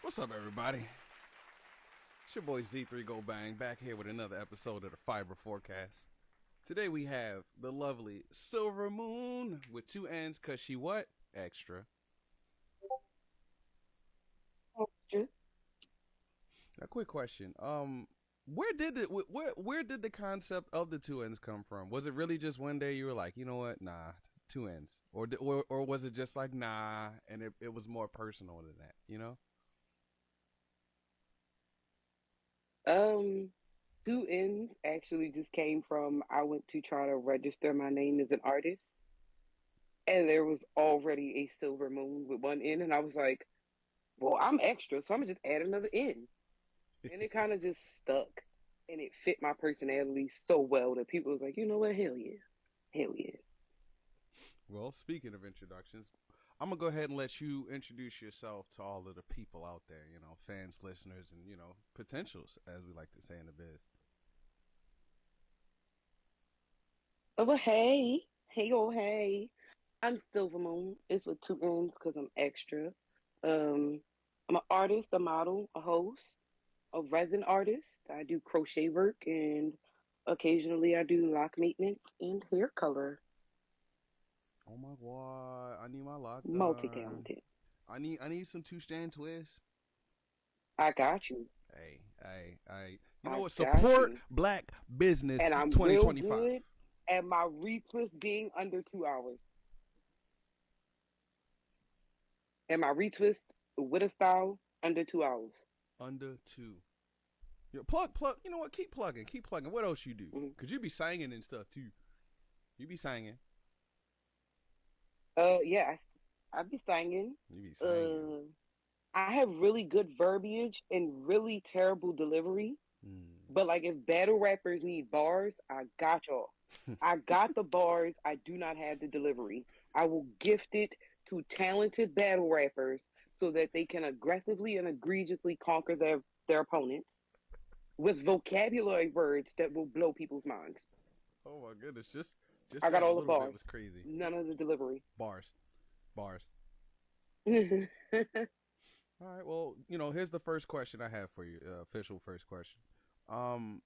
What's up, everybody? It's your boy Z3 Go Bang back here with another episode of the FYBR Forecast. Today we have the lovely Silver Moon with two N's, cause she what? Extra. Extra. A quick question. Where did the concept of the two N's come from? Was it really just one day you were like, you know what, nah, two N's, or was it just like nah, and it was more personal than that, you know? Um, Two N's actually just came from I went to try to register my name as an artist, and there was already a silver moon with one N, and I was like, well, I'm extra, so I'm gonna just add another N. And it kind of just stuck, and it fit my personality so well that people was like, you know what, hell yeah, hell yeah. Well, speaking of introductions, I'm gonna go ahead and let you introduce yourself to all of the people out there, you know, fans, listeners, and potentials, as we like to say in the biz. Oh, well, hey, hey, oh, hey. I'm Silver Moon. It's with two N's because I'm extra. Um, I'm an artist, a model, a host, a resin artist. I do crochet work and occasionally I do lock maintenance and hair color. Oh my god, I need my lock done. Multi-talented. I need some two strand twists. I got you. Hey. You know I what? got Support you. black business And I'm real 2025. good at my retwist being under 2 hours. And my retwist with a style under 2 hours. Under two. Plug. You know what? Keep plugging. What else you do? Mhm. Cause you be singing and stuff too. You be singing. Yeah, I be singing. You be singing. Uh, I have really good verbiage and really terrible delivery. Mm. But like if battle rappers need bars, I got y'all. I got the bars. I do not have the delivery. I will gift it to talented battle rappers so that they can aggressively and egregiously conquer their opponents with vocabulary words that will blow people's minds. Oh my goodness, just I got that all the little bit bars. was crazy. None of the delivery. Bars, bars. You All right. Well, here's the first question I have for you. Official first question. Um,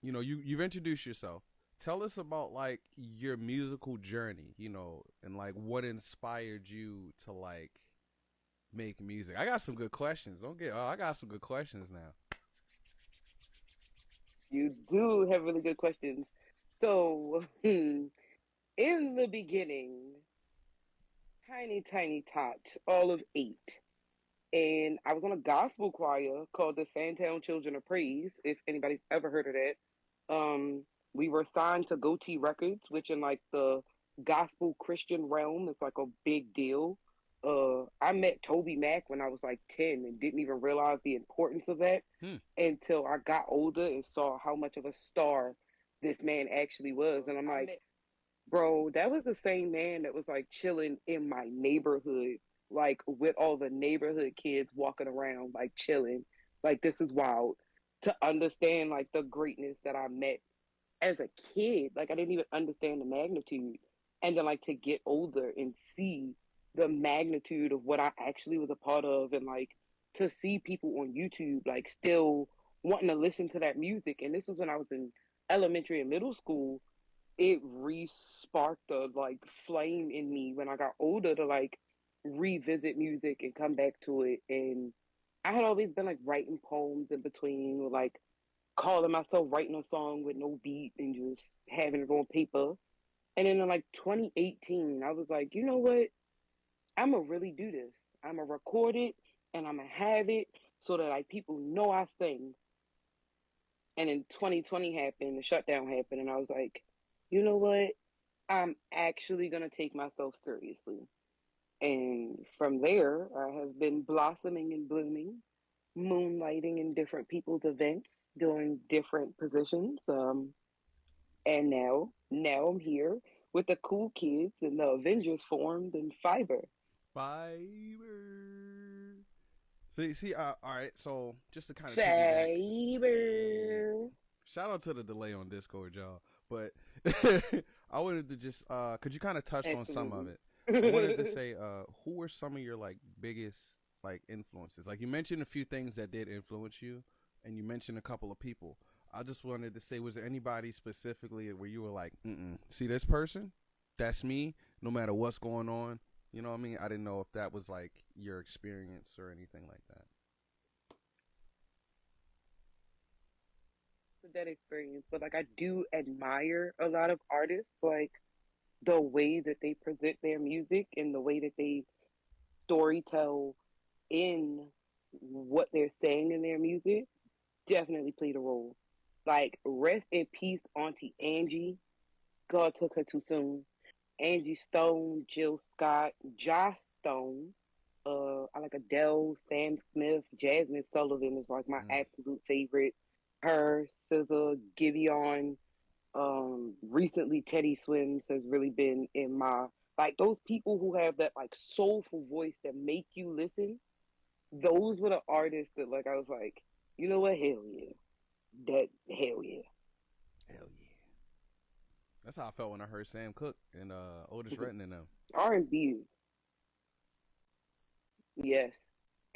you've introduced yourself. Tell us about like your musical journey. And like what inspired you to like make music. I got some good questions. Don't get. Oh, I got some good questions now. do have really good questions. So, in the beginning, tiny, tiny tots, all of 8. And I was on a gospel choir called the Sandtown Children of Praise, if anybody's ever heard of that. We were signed to Goatee Records, which in like the gospel Christian realm is like a big deal. I met Toby Mac when I was like 10 and didn't even realize the importance of that Hmm. until I got older and saw how much of a star this man actually was. And I'm like, bro, that was the same man that was like chilling in my neighborhood, like with all the neighborhood kids walking around, like chilling. Like, this is wild to understand, like, the greatness that I met as a kid. Like, I didn't even understand the magnitude. And then, like, to get older and see the magnitude of what I actually was a part of, and like to see people on YouTube, like, still wanting to listen to that music. And this was when I was in elementary and middle school. It re-sparked a like flame in me when I got older to like revisit music and come back to it. And I had always been like writing poems in between, or like calling myself writing a song with no beat and just having it on paper. And then in like 2018, I was like, you know what? I'm gonna really do this. I'm gonna record it and I'm gonna have it so that like people know I sing. And in 2020 happened, the shutdown happened, and I was like, you know what? I'm actually going to take myself seriously. And from there, I have been blossoming and blooming, moonlighting in different people's events, doing different positions. And now I'm here with the cool kids, and the Avengers formed in Fiverr. Fiber. See. All right. So just to kind of piggyback, Fiverr. shout out to the delay on Discord, y'all. But I wanted to just, cause you kind of touched on some of Absolutely. it. I wanted to say, who were some of your like biggest like influences? Like you mentioned a few things that did influence you, and you mentioned a couple of people. I just wanted to say, was there anybody specifically where you were like, see this person? That's me. No matter what's going on, you know what I mean? I didn't know if that was like your experience or anything like that. With that experience, but like I do admire a lot of artists, like the way that they present their music and the way that they storytell in what they're saying in their music definitely played a role. Like rest in peace, Auntie Angie. God took her too soon. Angie Stone, Jill Scott, Josh Stone. I like Adele, Sam Smith, Jasmine Sullivan is like my Mm. absolute favorite. Her, SZA, Giveon, recently Teddy Swims has really been in my like those people who have that like soulful voice that make you listen. Those were the artists that like I was like, you know what, hell yeah, that hell yeah. Hell yeah. That's how I felt when I heard Sam Cooke and Otis Redding in them. R&B, yes,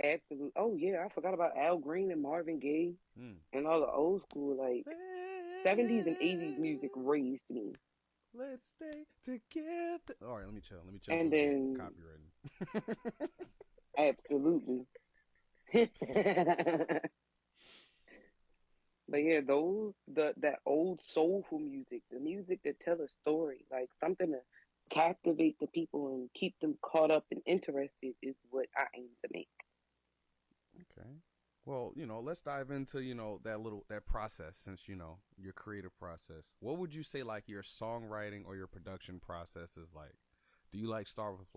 absolutely. Oh yeah, I forgot about Al Green and Marvin Gaye Mm. and all the old school like 70s and 80s music raised me. Let's stay together. All right, let me chill. Let me chill And because we get then copywritten. absolutely. But yeah, those that old soulful music, the music that tell a story, like something to captivate the people and keep them caught up and interested is what I aim to make. Okay. Well, let's dive into, that process since, your creative process. What would you say like your songwriting or your production process is like? Do you like start with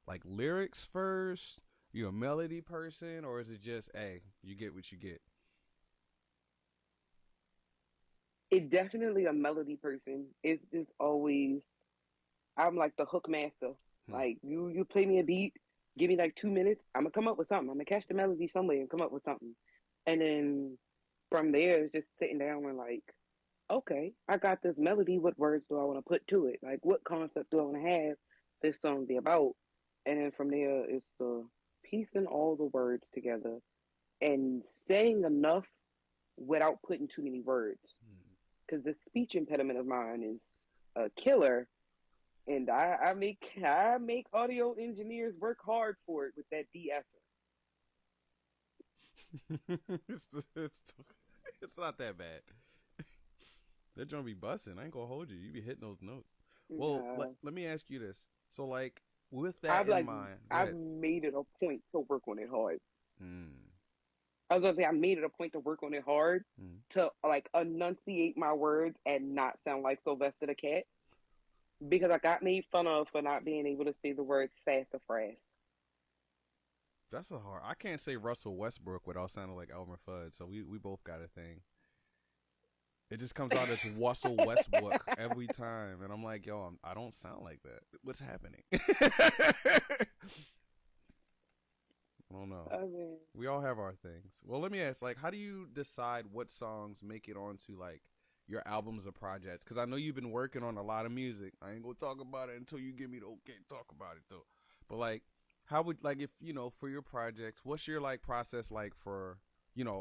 like lyrics first? You a melody person or is it just, hey, you get what you get? It definitely a melody person. It's just always I'm like the hook master. Hmm. Like you play me a beat, give me like 2 minutes, I'm gonna come up with something. I'm gonna catch the melody somewhere and come up with something. And then from there it's just sitting down and like, okay, I got this melody. What words do I want to put to it? Like what concept do I want to have this song be about? And then from there it's the piecing all the words together and saying enough without putting too many words. Hmm. Because the speech impediment of mine is a killer, and I make audio engineers work hard for it with that de-esser. it's, it's it's not that bad. That joint be busting. I ain't gonna hold you. You be hitting those notes. Well, Nah, let me ask you this. So, like, with that I've in like mind, go I've ahead. made it a point to work on it hard. Mm, I was gonna say I made it a point to work on it hard mm. to like enunciate my words and not sound like Sylvester the cat because I got made fun of for not being able to say the word sassafras. That's a hard. I can't say Russell Westbrook without sounding like Elmer Fudd. So we both got a thing. It just comes out as Russell Westbrook every time, and I'm like, yo, I don't sound like that. What's happening? I don't know. I mean, We all have our things. Well, let me ask, like, how do you decide what songs make it onto like your albums or projects? Because I know you've been working on a lot of music. I ain't gonna talk about it until you give me the okay. Talk about it though. But like, how would like if for your projects, what's your like process like for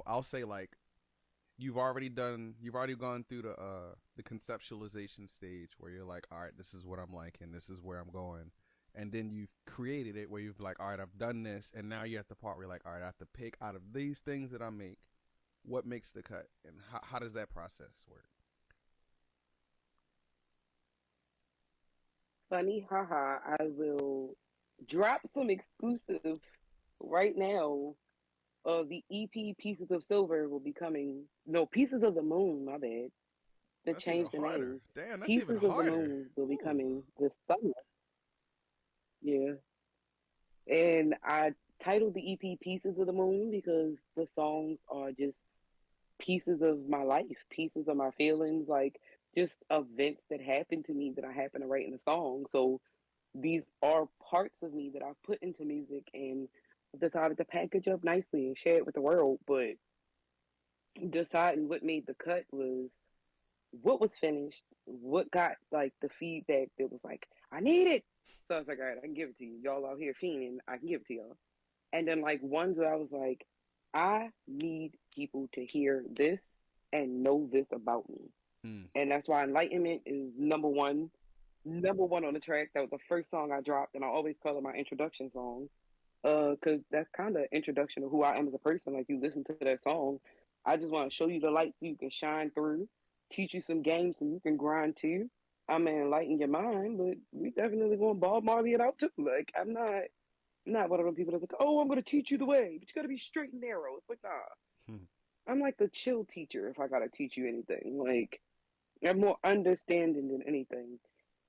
I'll say like you've already gone through the conceptualization stage where you're like, all right, this is what I'm liking, this is where I'm going, and then you've created it where you've like, all right, I've done this, and now you're at the part where you're like, all right, I have to pick out of these things that I make, what makes the cut, and how does that process work? funny, haha. I will drop some exclusive right now. The EP Pieces of Silver will be coming. No, Pieces of the Moon. My bad. To That's even change the harder. name. Damn, that's even Pieces of the harder. Moon will be Ooh. coming this summer. Yeah. And I titled the EP Pieces of the Moon because the songs are just pieces of my life, pieces of my feelings, like just events that happened to me that I happen to write in a song. So these are parts of me that I've put into music and decided to package up nicely and share it with the world. But deciding what made the cut was what was finished, what got like the feedback that was like, I need it. So I was like, all right, I can give it to you. Y'all out here fiending, I can give it to y'all. And then like ones where I was like, I need people to hear this and know this about me. Mm. And that's why Enlightenment is number one on the track. That was the first song I dropped, and I always call it my introduction song. Cause that's kind of introduction to who I am as a person. Like you listen to that song, I just want to show you the light so you can shine through, teach you some games so you can grind too. I'm gonna enlighten your mind, but we definitely gonna Bob Marley it out too. Like I'm not one of those people that's like, oh, I'm gonna teach you the way, but you gotta be straight and narrow. It's like, nah, Hmm. I'm like the chill teacher if I gotta teach you anything. Like I'm more understanding than anything.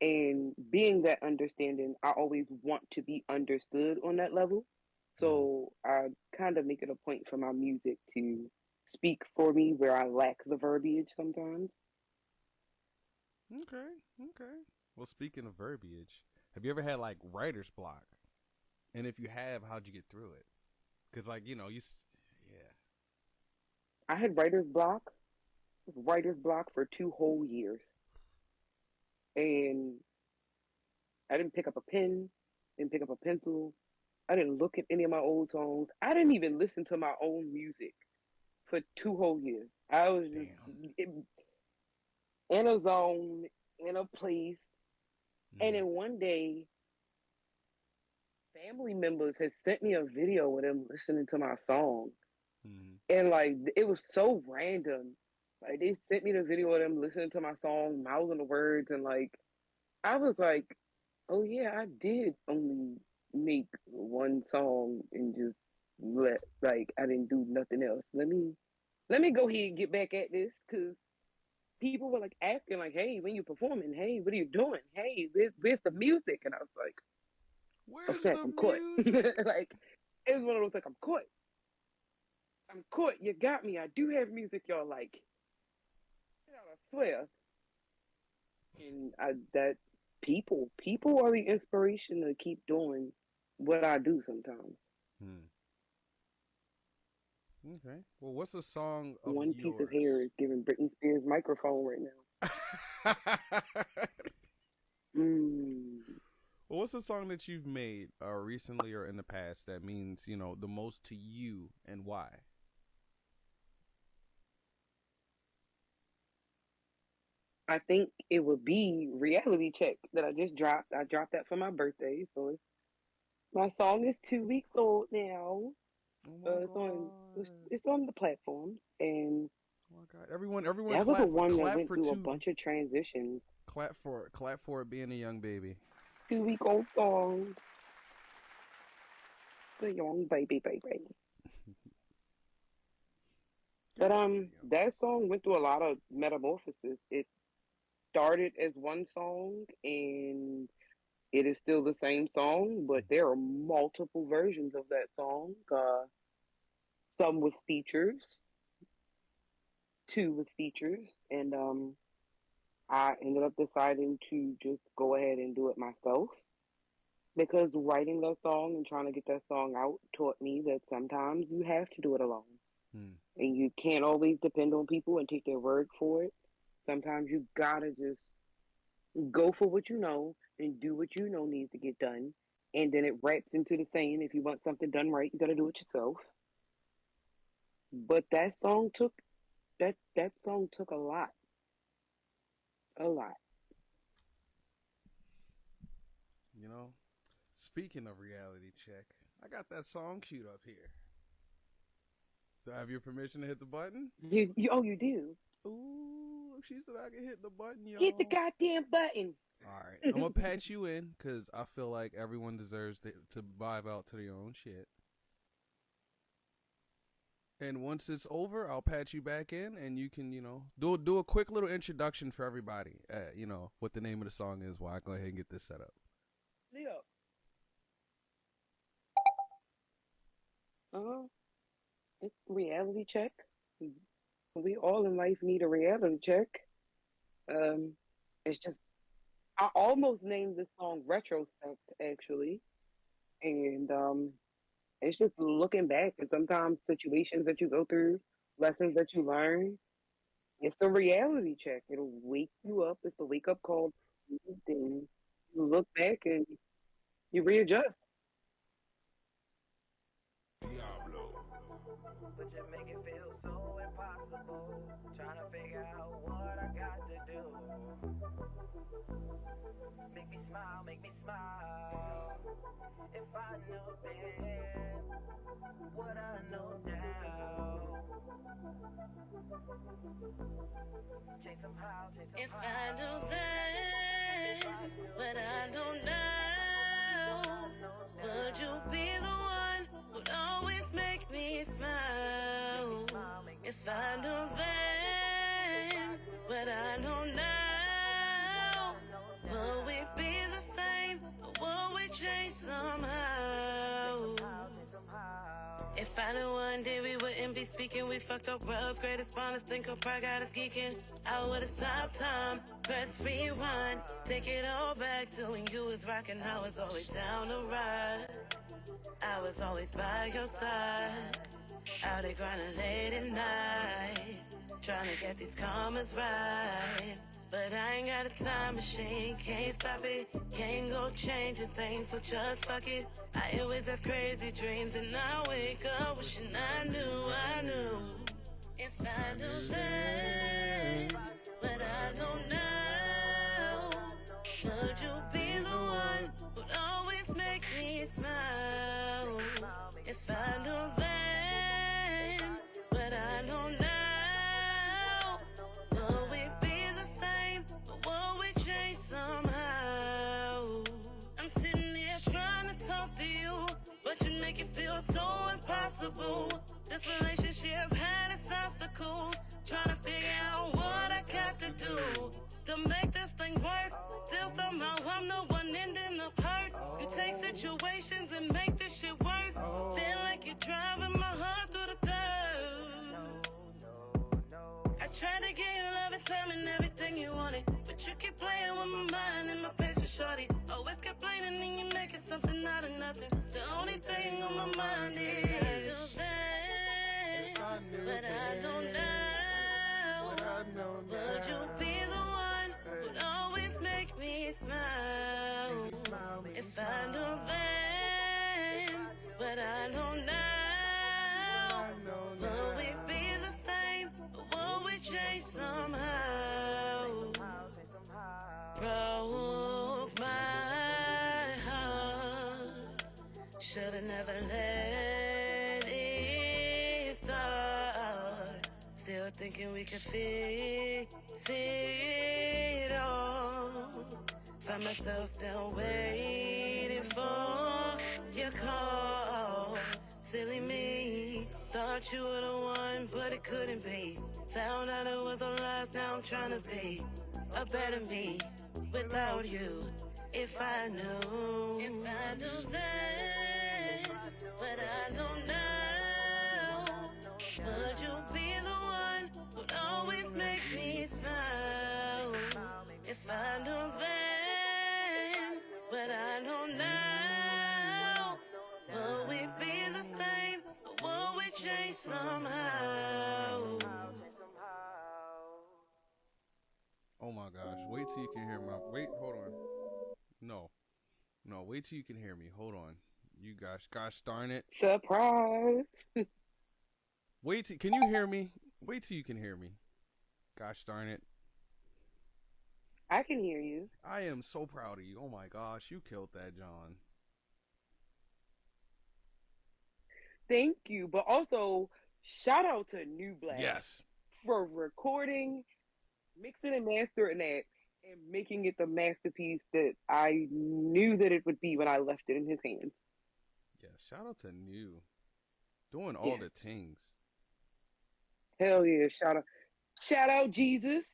And being that understanding, I always want to be understood on that level. Mm. So I kind of make it a point for my music to speak for me where I lack the verbiage sometimes. Okay. Okay. Well, speaking of verbiage, have you ever had like writer's block? And if you have, how'd you get through it? Because like yeah. I had writer's block for 2 whole years. And I didn't pick up a pen, didn't pick up a pencil. I didn't look at any of my old songs. I didn't even listen to my own music for 2 whole years. I was just Damn. in a zone, in a place. And Mm. then one day, family members had sent me a video of them listening to my song. Mm. And like, it was so random. Like, they sent me the video of them listening to my song, mouthing the words. And like, I was like, oh yeah, I did only make one song and just like, I didn't do nothing else. Let me go ahead and get back at this because people were like asking, like, hey, when you performing? Hey, what are you doing? Hey, where's the music? And I was like, oh Where's snap, the I'm caught. music? Like, it was one of those like, I'm caught. I'm caught. You got me. I do have music y'all like. I swear. And that people are the inspiration to keep doing what I do sometimes. Hmm. Okay. Well, what's a song of One piece of yours? hair is giving Britney Spears microphone right now. Mm. Well, what's a song that you've made recently or in the past that means the most to you and why? I think it would be Reality Check that I just dropped. I dropped that for my birthday, so my song is 2 weeks old now. Oh my It's on god! it's on the platforms, and Oh my god! Everyone, that was the clap one that clap went for through a two. bunch of transitions. Clap for it being a young baby. 2 week old song, the young baby. But Good for the that youngest. song went through a lot of metamorphosis. It started as one song, and it is still the same song, but there are multiple versions of that song. Some with features, two with features, and I ended up deciding to just go ahead and do it myself because writing that song and trying to get that song out taught me that sometimes you have to do it alone, Hmm. and you can't always depend on people and take their word for it. Sometimes you gotta just go for what you know and do what you know needs to get done. And then it wraps into the saying, if you want something done right, you got to do it yourself. But that song took a lot. You know, speaking of reality check, I got that song queued up here. Do I have your permission to hit the button? You do. Ooh, she said I can hit the button, Hit the y'all. goddamn button. All right, I'm gonna patch you in because I feel like everyone deserves to vibe out to their own shit. And once it's over, I'll patch you back in, and you can, do a quick little introduction for everybody. What the name of the song is. While I go ahead and get this set up. Yeah. Uh, it's reality check. We all in life need a reality check. Um, it's just I almost named this song retrospect actually, and it's just looking back and sometimes situations that you go through, lessons that you learn. It's the reality check. It'll wake you up. It's the wake up call. Then you look back and you readjust. but you make it feel so impossible. Trying to figure out what I got to do. Make me smile. If I knew then what I know now. Chase somehow, if I knew then what I know now, would you be the one who'd always make me smile? If I knew then what I know now, would we be the same or would we change somehow? If I knew one day we wouldn't be speaking, we fucked up world's greatest bond, think of pride got us geeking. I would've stopped time, press rewind, take it all back to when you was rocking. I was always down to ride, I was always by your side, out there grinding late at night, trying to get these commas right. But I ain't got a time machine, can't stop it, can't go changing things, so just fuck it. I always have crazy dreams and I wake up wishing I knew. If I knew then what I know now, would you be the one who'd always make me smile? If I knew then what I know now, would we be the same or would we change somehow? I'm sitting here trying to talk to you, but you make it feel so impossible. This relationship had its obstacles, trying to figure out what I got to do to make this thing work. Still somehow I'm the one ending up hurt. You take situations and make this shit worse. Feel like you're driving my heart through the dirt. I tried to give you love and time and everything you wanted, but you keep playing with my mind and my patience, shorty. Always complaining and you making something out of nothing. The only thing on my mind is but I don't know. Would you be the one who'd always make me smile? If I knew then what I know now, would we be the same or would we change somehow? Broke my heart, should've never let it start. Still thinking we could fix it all. Find myself still waiting for your call. Silly me, thought you were the one, but it couldn't be. Found out it was a lies, now I'm trying to be a better me without you. If I knew then what I know now, would you be the one who'd always make me smile? If I knew then what I know now, would we be the same or would we change somehow? Oh my gosh! Wait till you can hear my. Wait, hold on. No, wait till you can hear me. Hold on. You gosh darn it. Surprise. Wait till, can you hear me? Wait till you can hear me. Gosh darn it. I can hear you. I am so proud of you. Oh my gosh, you killed that, John. Thank you. But also, shout out to New Black. Yes. For recording, mixing and mastering that, and making it the masterpiece that I knew that it would be when I left it in his hands. Yeah, shout out to New. Doing all the things. Hell yeah, shout out Jesus.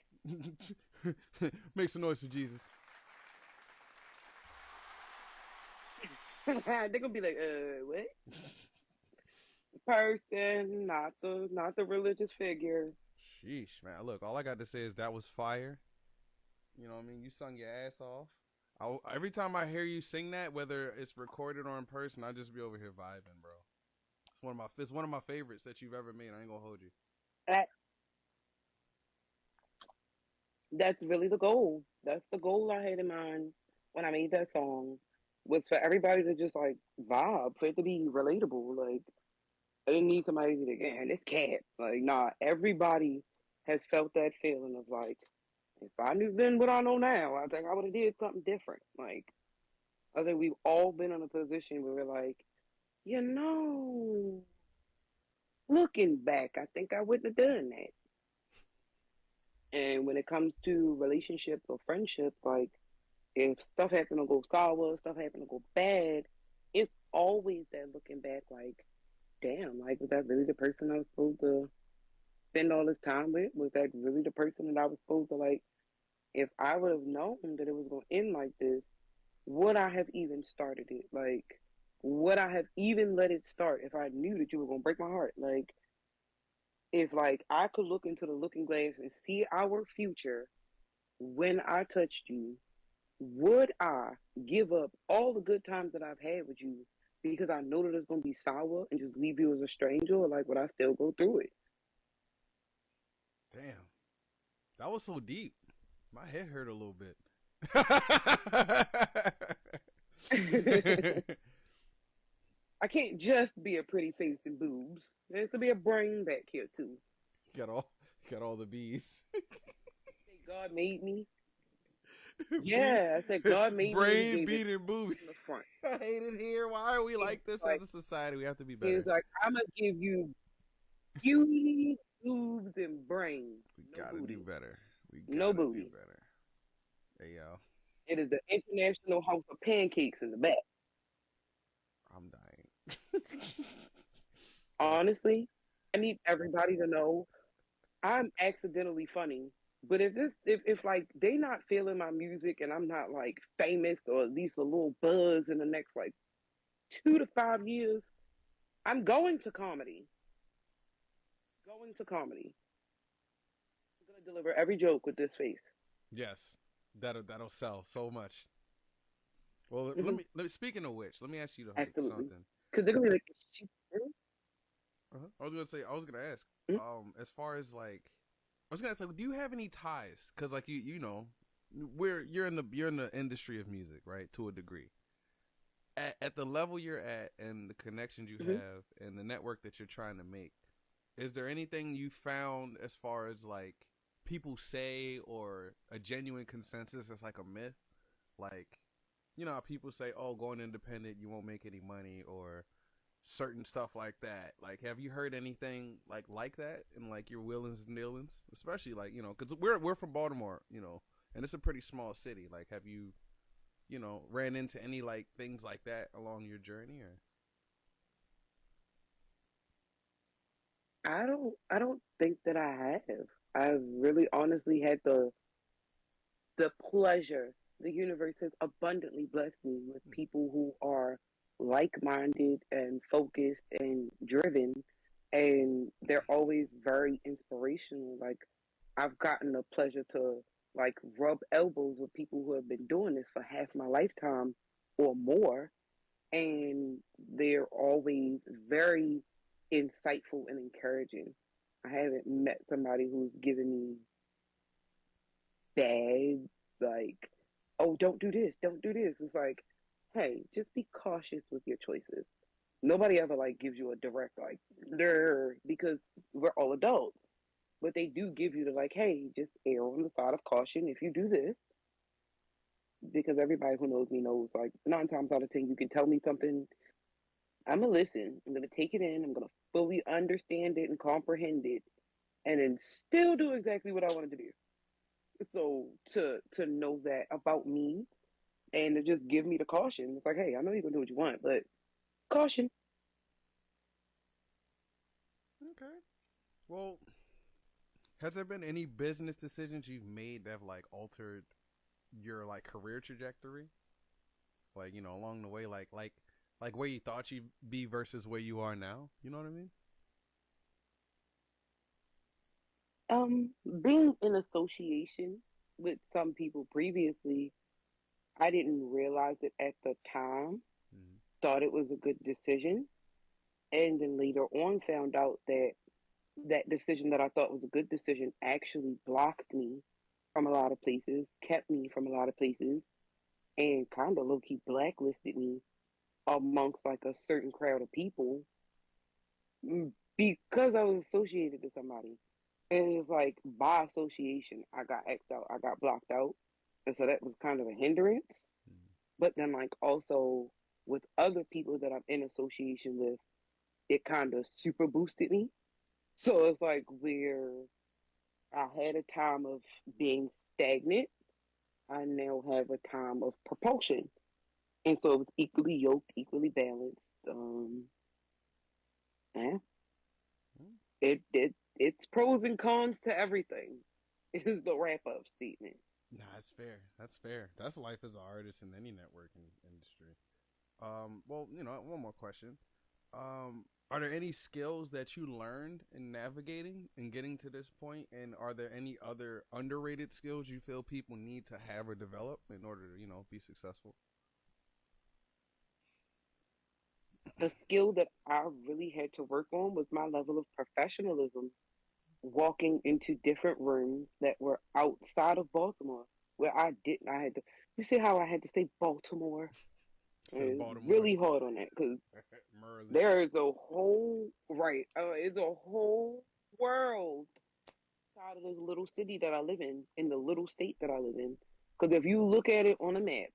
Make some noise for Jesus. They're gonna be like, what? Person, not the religious figure. Sheesh, man. Look, all I got to say is that was fire. You know what I mean? You sung your ass off. Every time I hear you sing that, whether it's recorded or in person, I just be over here vibing, bro. It's one of my favorites that you've ever made. I ain't gonna hold you. That's really the goal. That's the goal I had in mind when I made that song. Was for everybody to just like vibe, for it to be relatable. Like, I didn't need somebody to be like, man, this cat. Like, nah, everybody has felt that feeling of like, if I knew then what I know now, I think I would have did something different. Like, I think we've all been in a position where we're like, you know, looking back, I think I wouldn't have done that. And when it comes to relationships or friendships, like if stuff happened to go sour, stuff happened to go bad, it's always that looking back, like, damn, like was that really the person I was supposed to spend all this time with? Was that really the person that I was supposed to like? If I would have known that it was going to end like this, would I have even started it? Like, would I have even let it start if I knew that you were going to break my heart? Like, if like I could look into the looking glass and see our future when I touched you, would I give up all the good times that I've had with you because I know that it's gonna be sour and just leave you as a stranger, or like would I still go through Damn, that was so deep. My head hurt a little bit. it? I can't just be a pretty face and boobs. There has to be a brain back here too. got all got all the bees. God made me. Yeah, I said God made me. Brain, beat, and booby. In the front. I hate it here. Why are we like this like, as a society? We have to be He better. was like, I'm gonna give you beauty, boobs, and brains. We No gotta booty. do better. We No gotta booty. do better. Hey yo, It is the International House of Pancakes in the back. I'm dying. Honestly, I need everybody to know I'm accidentally funny. But if like they not feeling my music and I'm not like famous or at least a little buzz in the next like 2 to 5 years, I'm going to comedy. Going to comedy. I'm gonna deliver every joke with this face. Yes, that'll sell so much. Well, Mm-hmm. let me. Speaking of which, let me ask you Absolutely. something. Because they're gonna be like, I was gonna say. I was gonna ask. Mhm. As far as like, I was gonna say, do you have any ties? Because like you know, you're in the industry of music, right? To a degree. At the level you're at, and the connections you Mhm. have, and the network that you're trying to make, is there anything you found as far as like people say or a genuine consensus that's like a myth? Like, you know how people say, oh, going independent, you won't make any money, or certain stuff like that. Like, have you heard anything like that in like your willings and dealings? Especially like, you know, because we're from Baltimore, you know, and it's a pretty small city. Like, have you, you know, ran into any like things like that along your journey? Or I don't think that I have. I've really honestly had the pleasure. The universe has abundantly blessed me with people who are like-minded and focused and driven, and they're always very inspirational. Like I've gotten the pleasure to like rub elbows with people who have been doing this for half my lifetime or more, and they're always very insightful and encouraging. I haven't met somebody who's given me bad, like, oh, don't do this, don't do this. It's like, hey, just be cautious with your choices. Nobody ever like gives you a direct like, because we're all adults. But they do give you the like, hey, just err on the side of caution if you do this. Because everybody who knows me knows like 9 times out of 10 you can tell me something. I'm gonna listen. I'm gonna take it in. I'm gonna fully understand it and comprehend it, and then still do exactly what I wanted to do. So to know that about me and to just give me the caution, it's like, hey, I know you're gonna do what you want, but caution. okay, well, has there been any business decisions you've made that have like altered your like career trajectory? Like, you know, along the way, like where you thought you'd be versus where you are now. You know what I mean? Being in association with some people previously, I didn't realize it at the time. Mm-hmm. Thought it was a good decision, and then later on found out that that decision that I thought was a good decision actually blocked me from a lot of places, kept me from a lot of places, and kind of low key blacklisted me amongst like a certain crowd of people because I was associated with somebody. And it's like by association, I got X'd out, I got blocked out. And so that was kind of a hindrance. Mm. But then, like, also with other people that I'm in association with, it kind of super boosted me. So it's like where I had a time of being stagnant, I now have a time of propulsion. And so it was equally yoked, equally balanced. Yeah, Mm. it's pros and cons to everything. Is the wrap up statement. Nah, that's fair. That's fair. That's life as an artist in any networking industry. Well, one more question. Are there any skills that you learned in navigating and getting to this point? And are there any other underrated skills you feel people need to have or develop in order to, be successful? The skill that I really had to work on was my level of professionalism, walking into different rooms that were outside of Baltimore, where I didn't. I had to. You see how I had to say Baltimore? Instead of It's Baltimore, really hard on that because Maryland. there is a whole right. It's a whole world outside of this little city that I live in the little state that I live in. Because if you look at it on a map,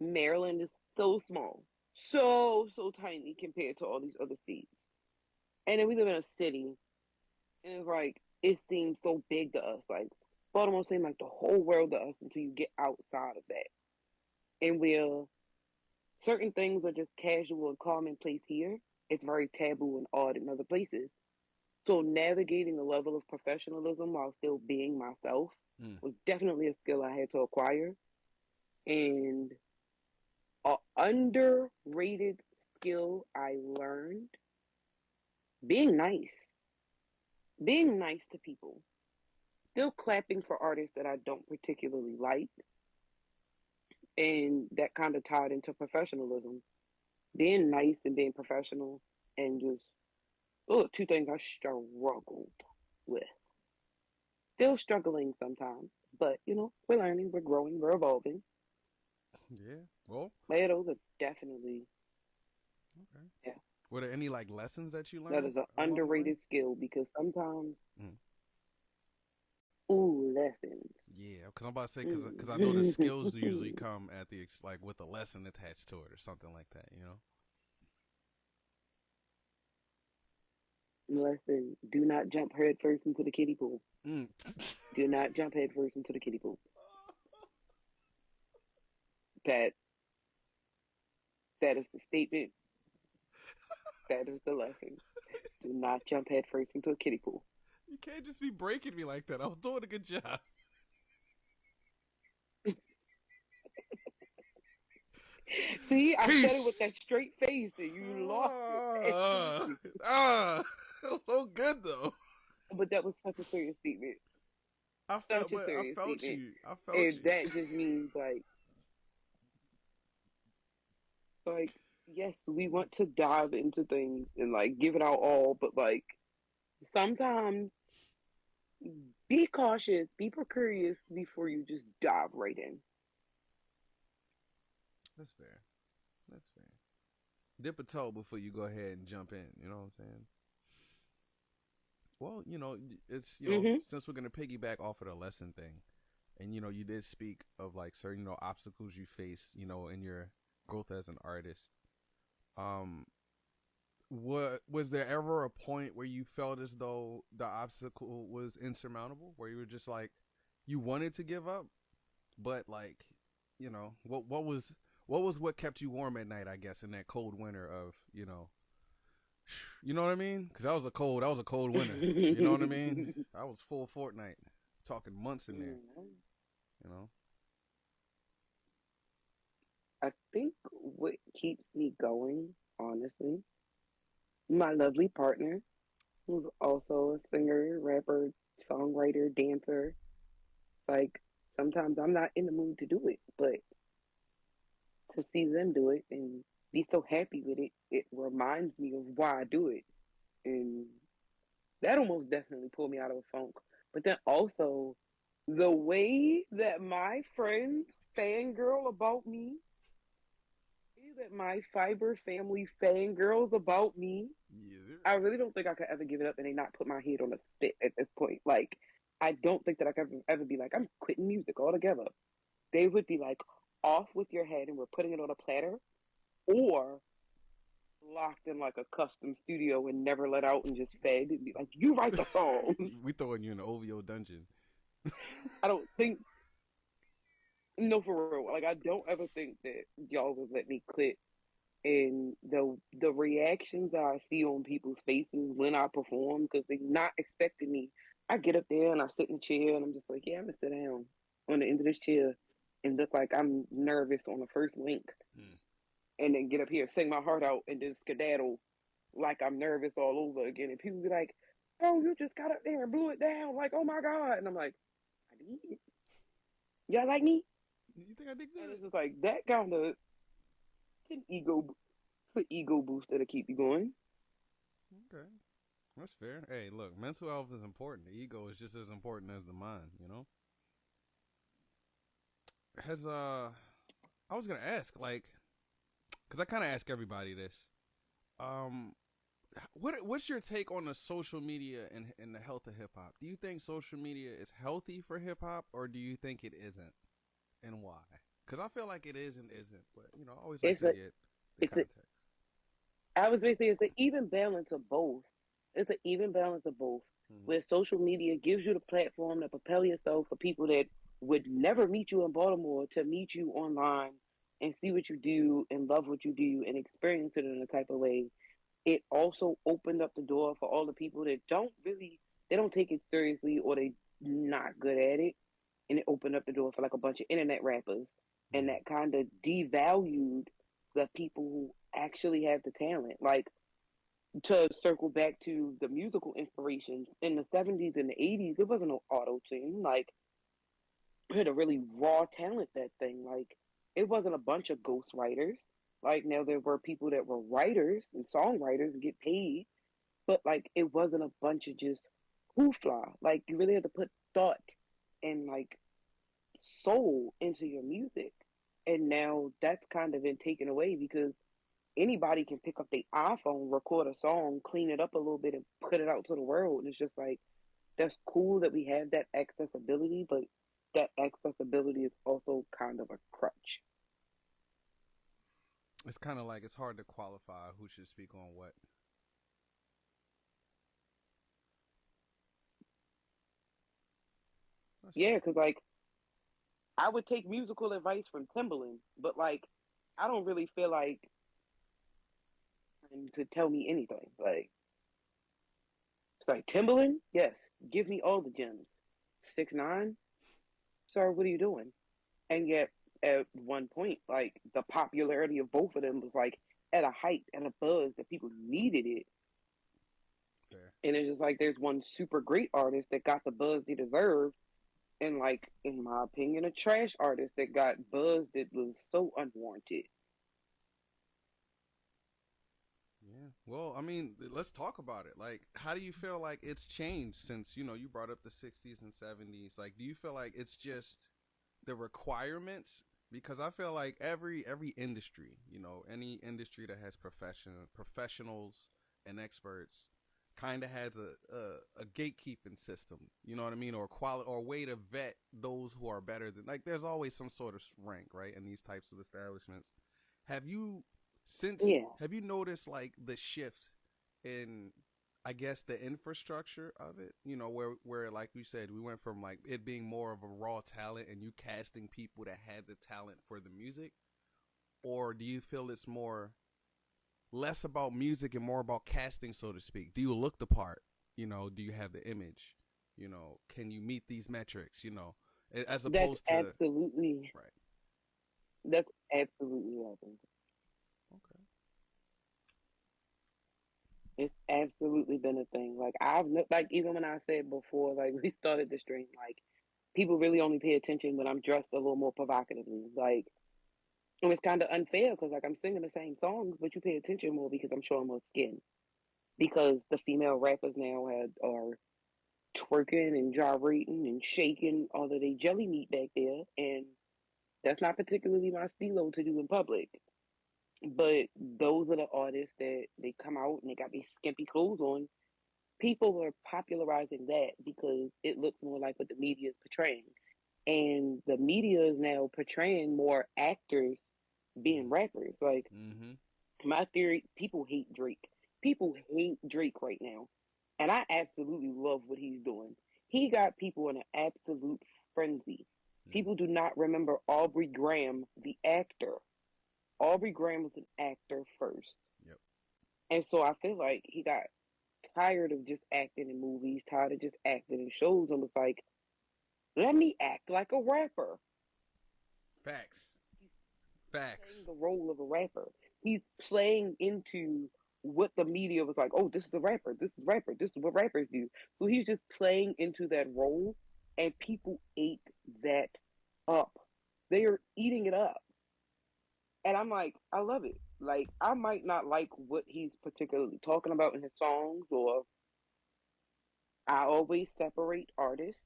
Maryland is so small, so tiny compared to all these other states. And then we live in a city, and it's like it seems so big to us. Like Baltimore seems like the whole world to us until you get outside of that. And where certain things are just casual and commonplace here, it's very taboo and odd in other places. So navigating a level of professionalism while still being myself Mm. was definitely a skill I had to acquire. And a underrated skill I learned, being nice. Being nice to people. Still clapping for artists that I don't particularly like. And that kind of tied into professionalism. Being nice and being professional and just, oh, two things I struggled with. Still struggling sometimes, but we're learning, we're growing, we're evolving. Yeah. Well, But yeah, those are definitely, okay. yeah, Were there any like lessons that you that learned is an along the way? underrated skill because sometimes, Mm. ooh, lessons. Yeah, because I'm about to say because I know the skills usually Mm. come at the like with a lesson attached to it or something like that. Lesson, do not jump head first into the kiddie pool. Mm. Do not jump head first into the kiddie pool. That that is the statement. That is the lesson. Do not jump head first into a kiddie pool. You can't just be breaking me like that. I was doing a good job. See, I said it with Peace. that straight face, and you lost it. It was so good though. But that was such a serious statement. Such a I serious felt statement. you. I felt And you. that just means like yes, we want to dive into things and like give it our all, but like sometimes be cautious, be precarious before you just dive right in. That's fair. That's fair. Dip a toe before you go ahead and jump in. You know what I'm saying? Well, it's Hmm. since we're gonna piggyback off of the lesson thing, and you did speak of like certain obstacles you face, in your growth as an artist. Um, what was there ever a point where you felt as though the obstacle was insurmountable, where you were just like you wanted to give up, but like what kept you warm at night? I guess in that cold winter of you know what I mean? Because that was a cold winter. You know what I mean? I was full Fortnite, talking months in there. You know. I think what keeps me going, honestly, my lovely partner, who's also a singer, rapper, songwriter, dancer. Like sometimes I'm not in the mood to do it, but to see them do it and be so happy with it, it reminds me of why I do it. And that almost definitely pulled me out of a funk. But then also the way that my friends fangirl about me, that my fiber family fangirls about me, Yeah. I really don't think I could ever give it up and they not put my head on a spit at this point. Like, I don't think that I could ever be like, I'm quitting music altogether. They would be like, off with your head and we're putting it on a platter, or locked in like a custom studio and never let out and just fed and be like, you write the songs. We throwing you in the OVO dungeon. I don't think, no, for real. Like, I don't ever think that y'all would let me quit. And the reactions that I see on people's faces when I perform, because they're not expecting me. I get up there and I sit in the chair and I'm just like, yeah, I'm gonna sit down on the end of this chair and look like I'm nervous on the first link, and then get up here, sing my heart out, and then skedaddle like I'm nervous all over again. And people be like, "Oh, you just got up there and blew it down!" Like, "Oh my god!" And I'm like, "I did. Y'all like me?" You think I did And good? it's just like that kind of it's an ego booster to keep you going. Okay. That's fair. Hey, look, mental health is important. The ego is just as important as the mind, you know? Has I was gonna ask, like, because I kind of ask everybody this. Um, what's your take on the social media and the health of hip hop? Do you think social media is healthy for hip hop, or do you think it isn't, and why? Because I feel like it is and isn't, but you know, I always like It's to a get the it's a context. I was gonna say it's an even balance of both. It's an even balance of both. Mm-hmm. Where social media gives you the platform to propel yourself for people that would never meet you in Baltimore to meet you online and see what you do and love what you do and experience it in a type of way. It also opened up the door for all the people that they don't take it seriously, or they not good at it. And it opened up the door for like a bunch of internet rappers, and Mm-hmm. that kind of devalued the people who actually have the talent. Like, to circle back to the musical inspirations in the 70s and the 80s, there wasn't no auto tune. Like, you had a really raw talent, that thing. Like, it wasn't a bunch of ghost writers. Like, now there were people that were writers and songwriters and get paid, but like, it wasn't a bunch of just hoofla. Like, you really had to put thought and like soul into your music. And now that's kind of been taken away because anybody can pick up the iPhone, record a song, clean it up a little bit, and put it out to the world. And it's just like, that's cool that we have that accessibility, but that accessibility is also kind of a crutch. It's kind of like it's hard to qualify who should speak on what. That's Yeah, true. because like, I would take musical advice from Timbaland, but like, I don't really feel like to tell me anything. Like, it's like, Timbaland, yes, give me all the gems. 6ix9ine, sir, what are you doing? And yet, at one point, like, the popularity of both of them was like at a height and a buzz that people needed it. Fair. And it's just like, there's one super great artist that got the buzz they deserved, and like, in my opinion, a trash artist that got buzz that was so unwarranted. Yeah. Well, I mean, let's talk about it. Like, how do you feel like it's changed since, you know, you brought up the 60s and 70s? Like, do you feel like it's just the requirements? Because I feel like every industry, you know, any industry that has professionals and experts kind of has a gatekeeping system, you know what I mean, or quality or way to vet those who are better than, like, there's always some sort of rank, right, in these types of establishments. Have you Yeah, have you noticed like the shift in, I guess, the infrastructure of it, you know, where like you said, we went from like it being more of a raw talent and you casting people that had the talent for the music, or do you feel it's more less about music and more about casting, so to speak? Do you look the part? You know, do you have the image? You know, can you meet these metrics? You know, as that's opposed to absolutely right. that's absolutely happened. Okay. It's absolutely been a thing. Like, I've looked, like, even when I said before, like, we started the stream, like, people really only pay attention when I'm dressed a little more provocatively. Like, and it's kind of unfair because like I'm singing the same songs, but you pay attention more because I'm showing more skin. Because the female rappers now are twerking and gyrating and shaking all of their jelly meat back there, and that's not particularly my stilo to do in public. But those are the artists that they come out and they got these skimpy clothes on. People are popularizing that because it looks more like what the media is portraying. And the media is now portraying more actors being rappers. Like, Mm-hmm. my theory, people hate Drake. People hate Drake right now. And I absolutely love what he's doing. He got people in an absolute frenzy. Mm. People do not remember Aubrey Graham, the actor. Aubrey Graham was an actor first. Yep. And so I feel like he got tired of just acting in movies, tired of just acting in shows, and was like, let me act like a rapper. Facts. He's playing Facts. the role of a rapper. He's playing into what the media was like, oh, this is the rapper, this is the rapper, this is what rappers do. So he's just playing into that role, and people ate that up. They are eating it up. And I'm like, I love it. Like, I might not like what he's particularly talking about in his songs, or I always separate artists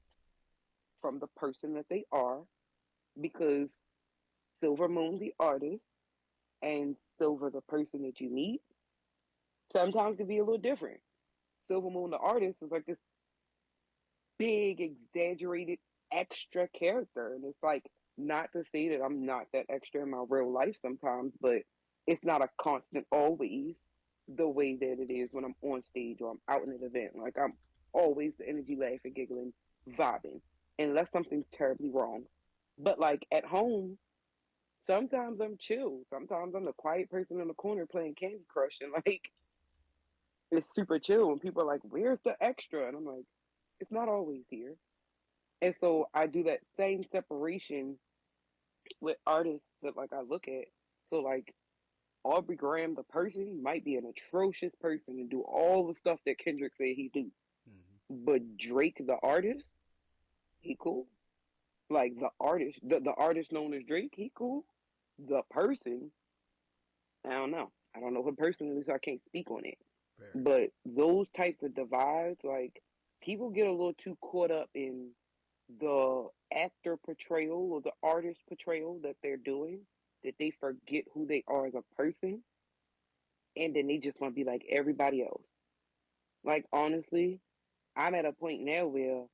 from the person that they are, because Silver Moon, the artist, and Silver, the person that you meet, sometimes can be a little different. Silver Moon, the artist, is like this big, exaggerated, extra character. And it's like, not to say that I'm not that extra in my real life sometimes, but it's not a constant always the way that it is when I'm on stage or I'm out in an event. Like, I'm always the energy, laughing, giggling, vibing, unless something's terribly wrong. But like at home, sometimes I'm chill. Sometimes I'm the quiet person in the corner playing Candy Crush, and like, it's super chill. And people are like, "Where's the extra?" And I'm like, "It's not always here." And so I do that same separation with artists that like I look at. So like Aubrey Graham, the person, might be an atrocious person and do all the stuff that Kendrick said he do. Mm-hmm. But Drake, the artist, he cool. Like the artist known as Drake, he cool. The person, I don't know. I don't know him personally, so I can't speak on it. Fair. But those types of divides, like, people get a little too caught up in the actor portrayal or the artist portrayal that they're doing, that they forget who they are as a person, and then they just want to be like everybody else. Like, honestly, I'm at a point now where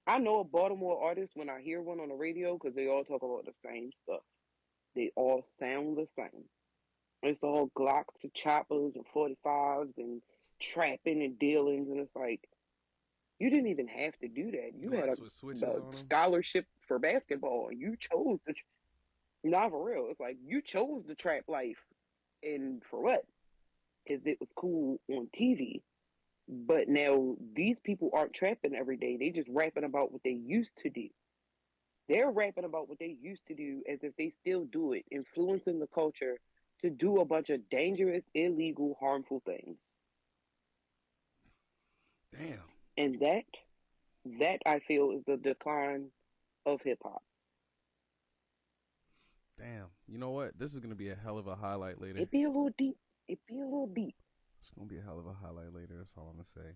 I know a Baltimore artist when I hear one on the radio, because they all talk about the same stuff. They all sound the same. It's all Glocks and choppers and 45s and trapping and dealings, and it's like, you didn't even have to do that. You had Glocks with switches a on them. scholarship for basketball, and you chose to. Not for real. It's like you chose the trap life, and for what? Because it was cool on TV. But now these people aren't trapping every day. They just rapping about what they used to do. They're rapping about what they used to do as if they still do it, influencing the culture to do a bunch of dangerous, illegal, harmful things. Damn. And that I feel is the decline of hip hop. Damn. You know what? This is gonna be a hell of a highlight later. It be a little deep. It be a little deep. It's gonna be a hell of a highlight later. That's all I'm gonna say.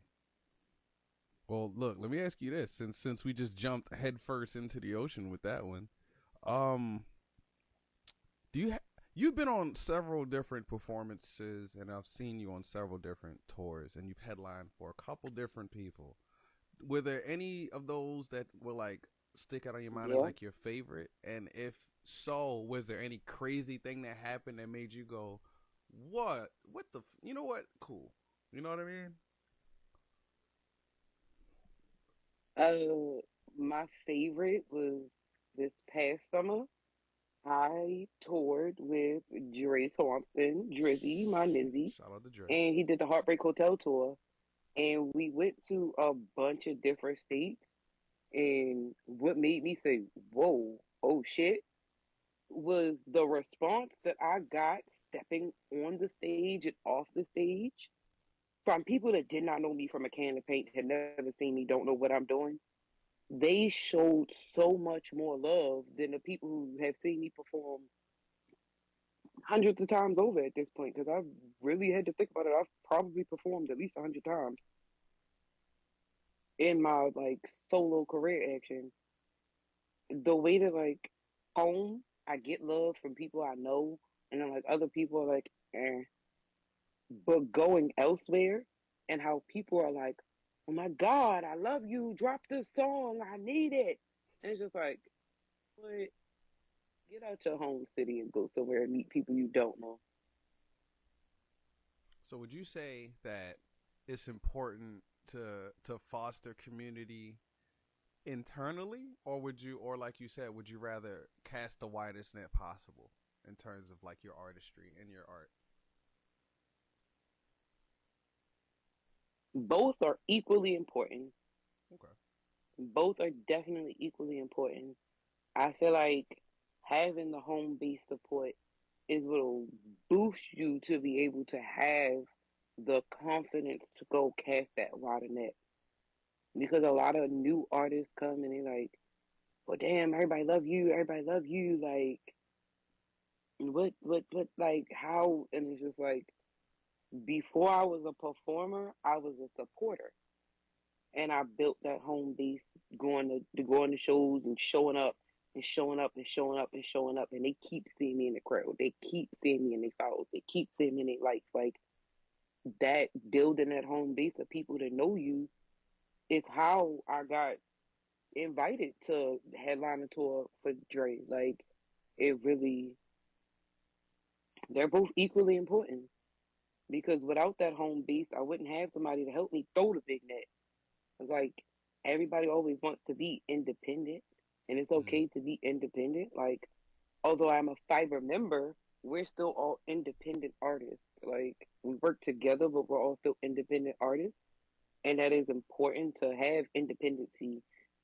Well, look. Let me ask you this: since we just jumped headfirst into the ocean with that one, um, do you you've been on several different performances, and I've seen you on several different tours, and you've headlined for a couple different people. Were there any of those that were like stick out on your mind as Yeah. like your favorite? And if so, was there any crazy thing that happened that made you go, "What? What the? You know what? Cool." You know what I mean? My favorite was this past summer. I toured with Dre Thompson, Drizzy, my Nizzy, Shout out to Dre. and he did the Heartbreak Hotel Tour. And we went to a bunch of different states. And what made me say, whoa, oh shit, was the response that I got stepping on the stage and off the stage from people that did not know me from a can of paint, had never seen me, don't know what I'm doing. They showed so much more love than the people who have seen me perform hundreds of times over at this point. Because I've really had to think about it. I've probably performed at least 100 times in my like solo career action. The way that like home, I get love from people I know, And then like other people are like, eh. But going elsewhere and how people are like, oh my God, I love you. Drop this song. I need it. And it's just like, what? Get out your home city and go somewhere and meet people you don't know. So would you say that it's important to foster community internally, or would you, or like you said, would you rather cast the widest net possible in terms of like your artistry and your art? Both are equally important. Okay. Both are definitely equally important. I feel like having the home base support is what will boost you to be able to have the confidence to go cast that wider net. Because a lot of new artists come and they're like, well, damn, everybody love you. Like, what, like, how? And it's just like, before I was a performer, I was a supporter. And I built that home base going to shows and showing up and showing up and showing up and showing up, and they keep seeing me in the crowd. They keep seeing me in their follows. They keep seeing me in their likes. Like that building that home base of people that know you is how I got invited to headline a tour for Dre. Like it really, they're both equally important because without that home base, I wouldn't have somebody to help me throw the big net. It's like everybody always wants to be independent, and it's Mm. okay to be independent. Like, although I'm a fiber member, we're still all independent artists. Like, we work together, but we're all still independent artists, and that is important to have independency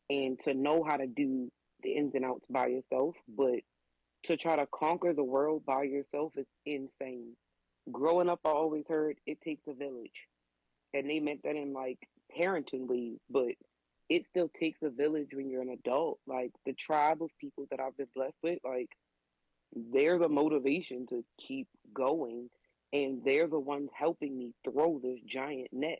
and to know how to do the ins and outs by yourself. But to try to conquer the world by yourself is insane. Growing up, I always heard it takes a village, and they meant that in like parenting ways, but it still takes a village when you're an adult. Like the tribe of people that I've been blessed with, like they're the motivation to keep going, and they're the ones helping me throw this giant net.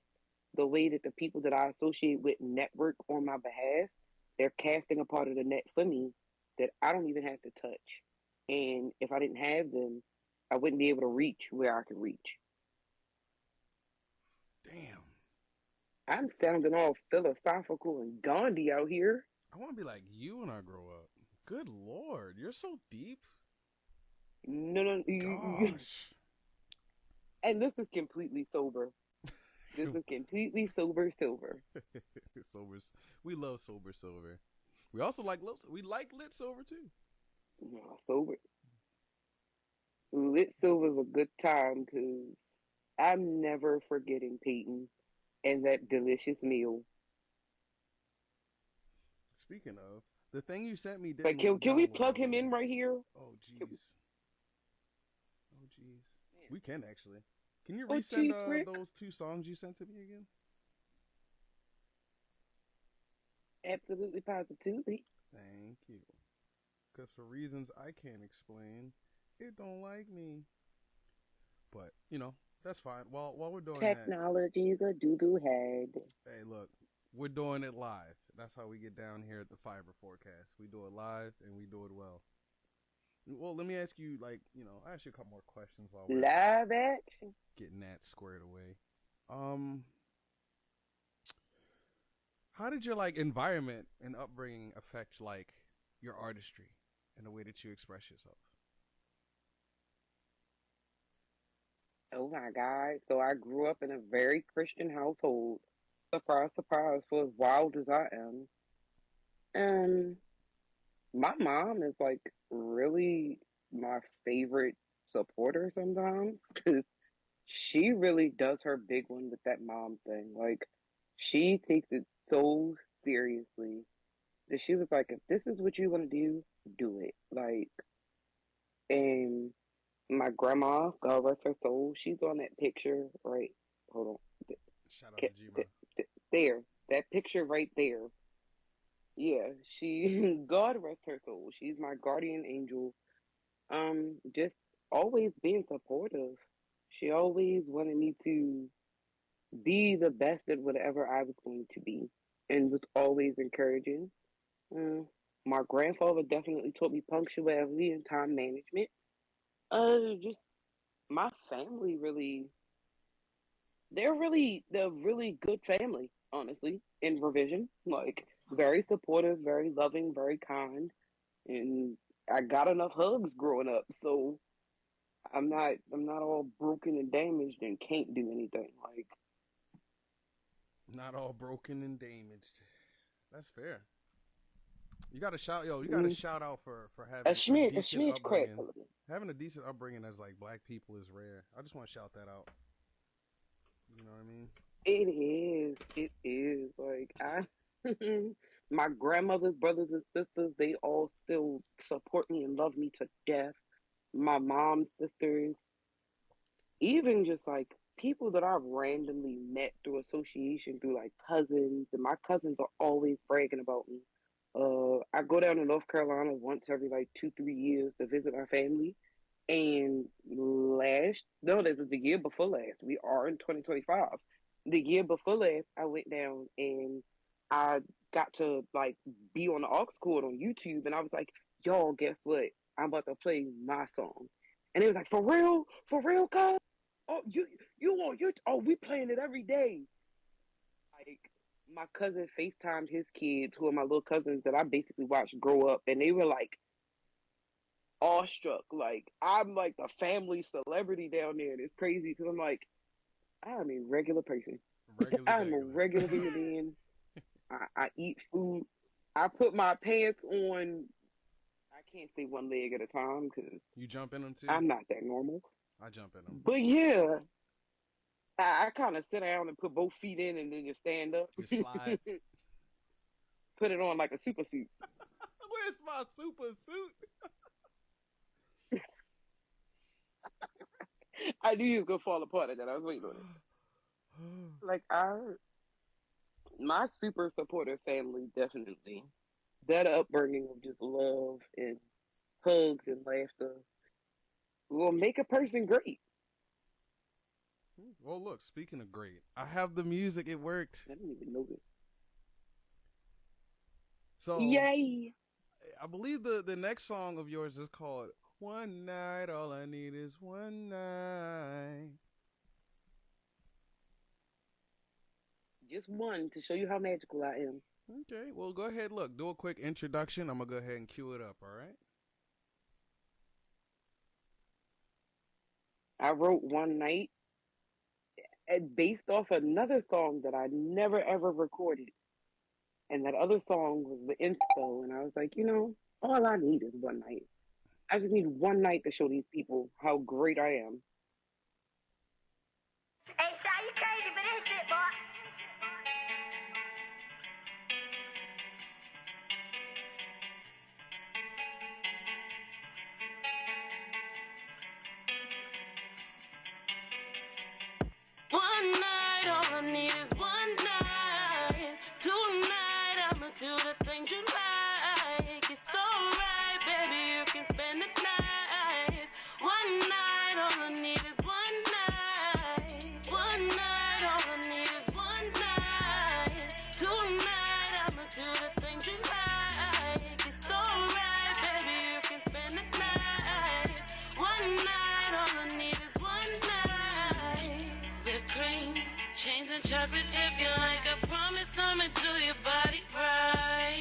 The way that the people that I associate with network on my behalf, they're casting a part of the net for me that I don't even have to touch. And if I didn't have them, I wouldn't be able to reach where I could reach. Damn. I'm sounding all philosophical and Gandhi out here. I want to be like you when I grow up. Good lord, you're so deep. No, no, Gosh. and this is completely sober. This is completely sober, silver. Sober. We love sober silver. We also like we like lit silver too. No, sober. Lit silver's a good time because I'm never forgetting Peyton and that delicious meal. Speaking of, the thing you sent me But didn't can we download plug him well. in right here? Oh jeez. Oh jeez. We can actually. Can you Oh, resend jeez, Rick. those two songs you sent to me again? Absolutely, positively. Thank you. Because for reasons I can't explain, it don't like me. But that's fine. While we're doing that, Technology's a doo-doo head. hey, look, we're doing it live. That's how we get down here at the FYBR Forecast. We do it live and we do it well. Well, let me ask you, I ask you a couple more questions while we're Live action. getting that squared away. How did your environment and upbringing affect your artistry and the way that you express yourself? Oh my God. So I grew up in a very Christian household. Surprise, surprise, for as wild as I am. And my mom is like really my favorite supporter sometimes because she really does her big one with that mom thing. Like, she takes it so seriously that she was like, if this is what you want to do it. Like, and my grandma, God rest her soul, she's on that picture, right? Hold on. Shout out to G-Ma. There. That picture right there. Yeah, she, God rest her soul. She's my guardian angel. Just always being supportive. She always wanted me to be the best at whatever I was going to be and was always encouraging. Uh, my grandfather definitely taught me punctuality and time management. Just my family really, they're really good family, honestly, in revision. Like very supportive, very loving, very kind, and I got enough hugs growing up, so I'm not all broken and damaged and can't do anything. Like Not all broken and damaged. That's fair. You got to shout, yo. You got to mm, shout out for a having a smidge, a decent smidge crack. upbringing. Having a decent upbringing as like black people is rare. I just want to shout that out. You know what I mean? It is. Like I my grandmother's brothers and sisters, they all still support me and love me to death. My mom's sisters, even just like people that I've randomly met through association, through like cousins, and my cousins are always bragging about me. I go down to North Carolina once every like 2, 3 years to visit my family. And no, that was the year before last. We are in 2025. The year before last, I went down and I got to like be on the aux cord on YouTube, and I was like, "Y'all, guess what? I'm about to play my song." And it was like, for real, cuz? Oh, oh, we playing it every day. Like my cousin FaceTimed his kids, who are my little cousins that I basically watched grow up, and they were like awestruck. Like I'm like the family celebrity down there, and it's crazy because I'm like, I'm a regular person. Regular, I'm a regular. regular human being. I eat food. I put my pants on. I can't say one leg at a time because You jump in them too? I'm not that normal. I jump in them. But yeah, I kind of sit down and put both feet in and then just stand up. Just slide. Put it on like a super suit. Where's my super suit? I knew you was gonna fall apart at that. I was waiting on it. Like my super supportive family, definitely. That upbringing of just love and hugs and laughter will make a person great. Well, look, speaking of great, I have the music. It worked. I didn't even know this. So, Yay! I believe the next song of yours is called One Night. All I Need Is One Night. Just one to show you how magical I am. Okay, well, go ahead. Look, do a quick introduction. I'm going to go ahead and cue it up, all right? I wrote One Night based off another song that I never ever recorded. And that other song was the intro. And I was like, all I need is one night. I just need one night to show these people how great I am. Hey, Shy, you crazy for this shit, boy. One night, all I need is one night. Tonight, I'ma do the things you like. It's alright, baby, you can spend the night. One night, all I need is one night. One night, all I need is one night. Tonight, I'ma do the things you like. It's alright, baby, you can spend the night. One night, all I need is one night. Whipped cream, chains and chocolate if you like. I promise I'ma do your body right.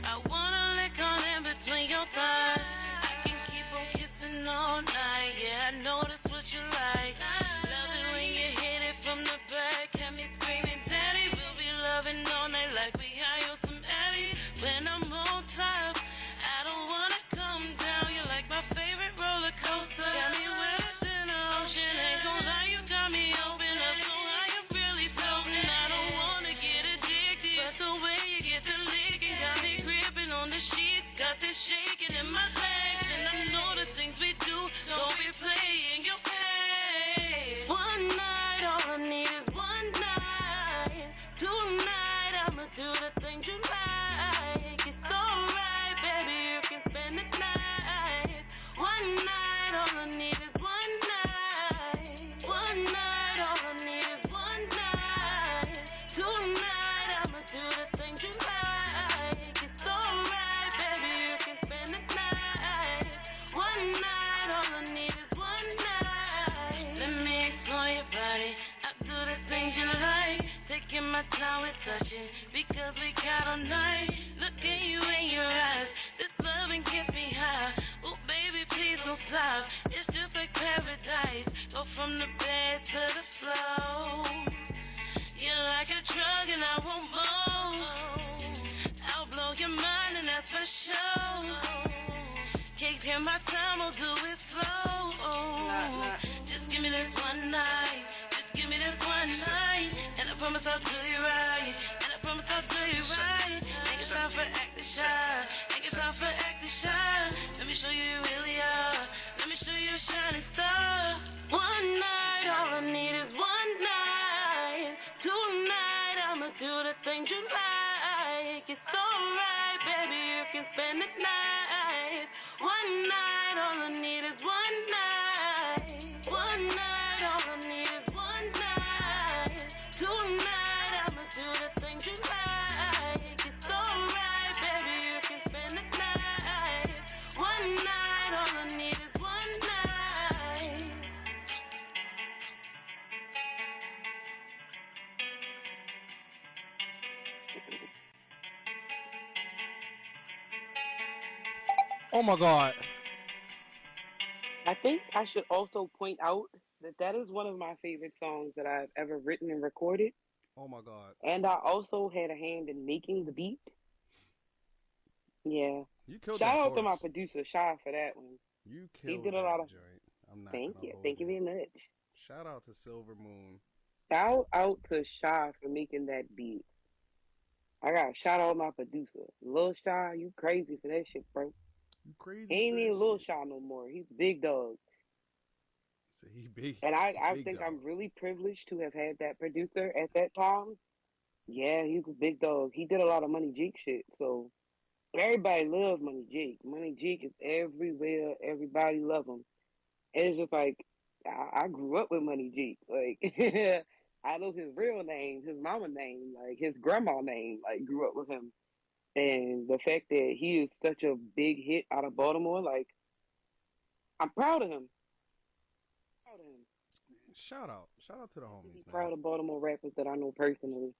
I wanna lick all in between your thighs. I can keep on kissing all night. Yeah, I know that's what you like. Love it when you hit it from the back. Have me screaming, Daddy. We'll be loving all night like we high on some Addies. When I'm on top, I don't wanna come down. You're like my favorite roller coaster. Got me wetter than the ocean. Ain't gon' lie, you got me open up. So I am really floating. I don't wanna get addicted, but the way you get the licking got me gripping on the sheets. Got this shaking in my legs, and I know the things we do don't be playing your pain. One night, all I need is one night. Tonight, I'ma do the things you like. It's alright, baby, you can spend the night. One night, all I need is one night. One night, all I need is one night. Tonight, I'ma do the things you like. It's alright, baby, you can spend the night. One night, all I need is freak out all night. Look at you in your eyes. This loving gets me high. Oh, baby, please don't stop. It's just like paradise. Go from the bed to the floor. You're like a drug and I won't move. I'll blow your mind and that's for sure. Can't take my time, I'll do it slow. Just give me this one night. Just give me this one night. And I promise I'll do you right. And I promise I'll do you right. Ain't got time for acting shy. Ain't got time for acting shy. Let me show you who you really are. Let me show you a shining star. One night, all I need is one night. Tonight, I'ma do the things you like. It's alright, baby, you can spend the night. One night, all I need is one night. One night, all I need is one night. Tonight, I'ma do the things you like. It's alright, baby, you can spend the night. One night, all I need is one night. Oh my God. I think I should also point out that that is one of my favorite songs that I've ever written and recorded. Oh my God. And I also had a hand in making the beat. Yeah. You killed Shout that out to my chorus. producer, Shy, for that one. You He killed did a that lot of. joint. I'm not Thank gonna you. hold Thank you very much. Shout out to Silver Moon. Shout out to Shy for making that beat. I got to shout out my producer. Lil Shy, you crazy for that shit, bro. You crazy He ain't for that even Lil shit. Shy no more. He's big dog. So he big. And I big think dog. I'm really privileged to have had that producer at that time. Yeah, he's a big dog. He did a lot of Money Jake shit. So everybody loves Money Jake. Money Jake is everywhere. Everybody love him. And it's just like, I grew up with Money Jake. Like, I know his real name, his mama name, like his grandma name, like grew up with him. And the fact that he is such a big hit out of Baltimore, like, I'm proud of him. Proud of him. Shout out to the I'm homies, man. proud of Baltimore rappers that I know personally.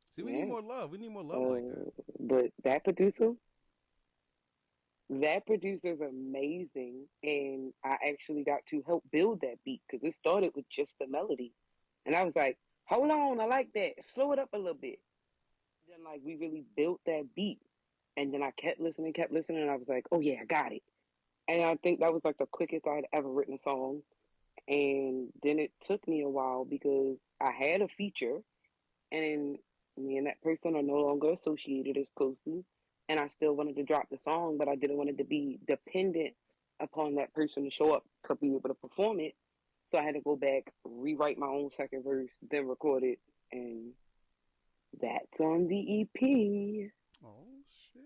See, we Yeah. need more love. We need more love like that. But that producer's amazing, and I actually got to help build that beat because it started with just the melody, and I was like, "Hold on, I like that. Slow it up a little bit." Then, like, we really built that beat, and then I kept listening, and I was like, "Oh yeah, I got it." And I think that was like the quickest I'd ever written a song. And then it took me a while because I had a feature, and me and that person are no longer associated as closely. And I still wanted to drop the song, but I didn't want it to be dependent upon that person to show up to be able to perform it. So I had to go back, rewrite my own second verse, then record it, and that's on the EP. Oh shit.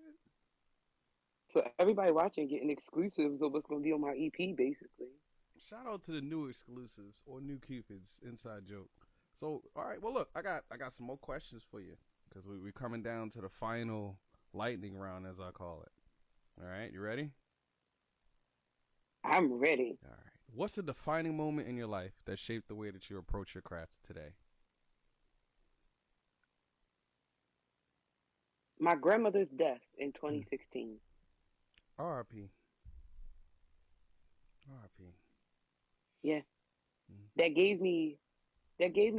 So everybody watching getting exclusives of what's gonna be on my EP, basically. Shout out to the new exclusives or new cupids. Inside joke. So, all right. Well, look, I got some more questions for you because we're coming down to the final lightning round, as I call it. All right, you ready? I'm ready. All right. What's a defining moment in your life that shaped the way that you approach your craft today? My grandmother's death in 2016. R.I.P. R.I.P. Yeah. That gave me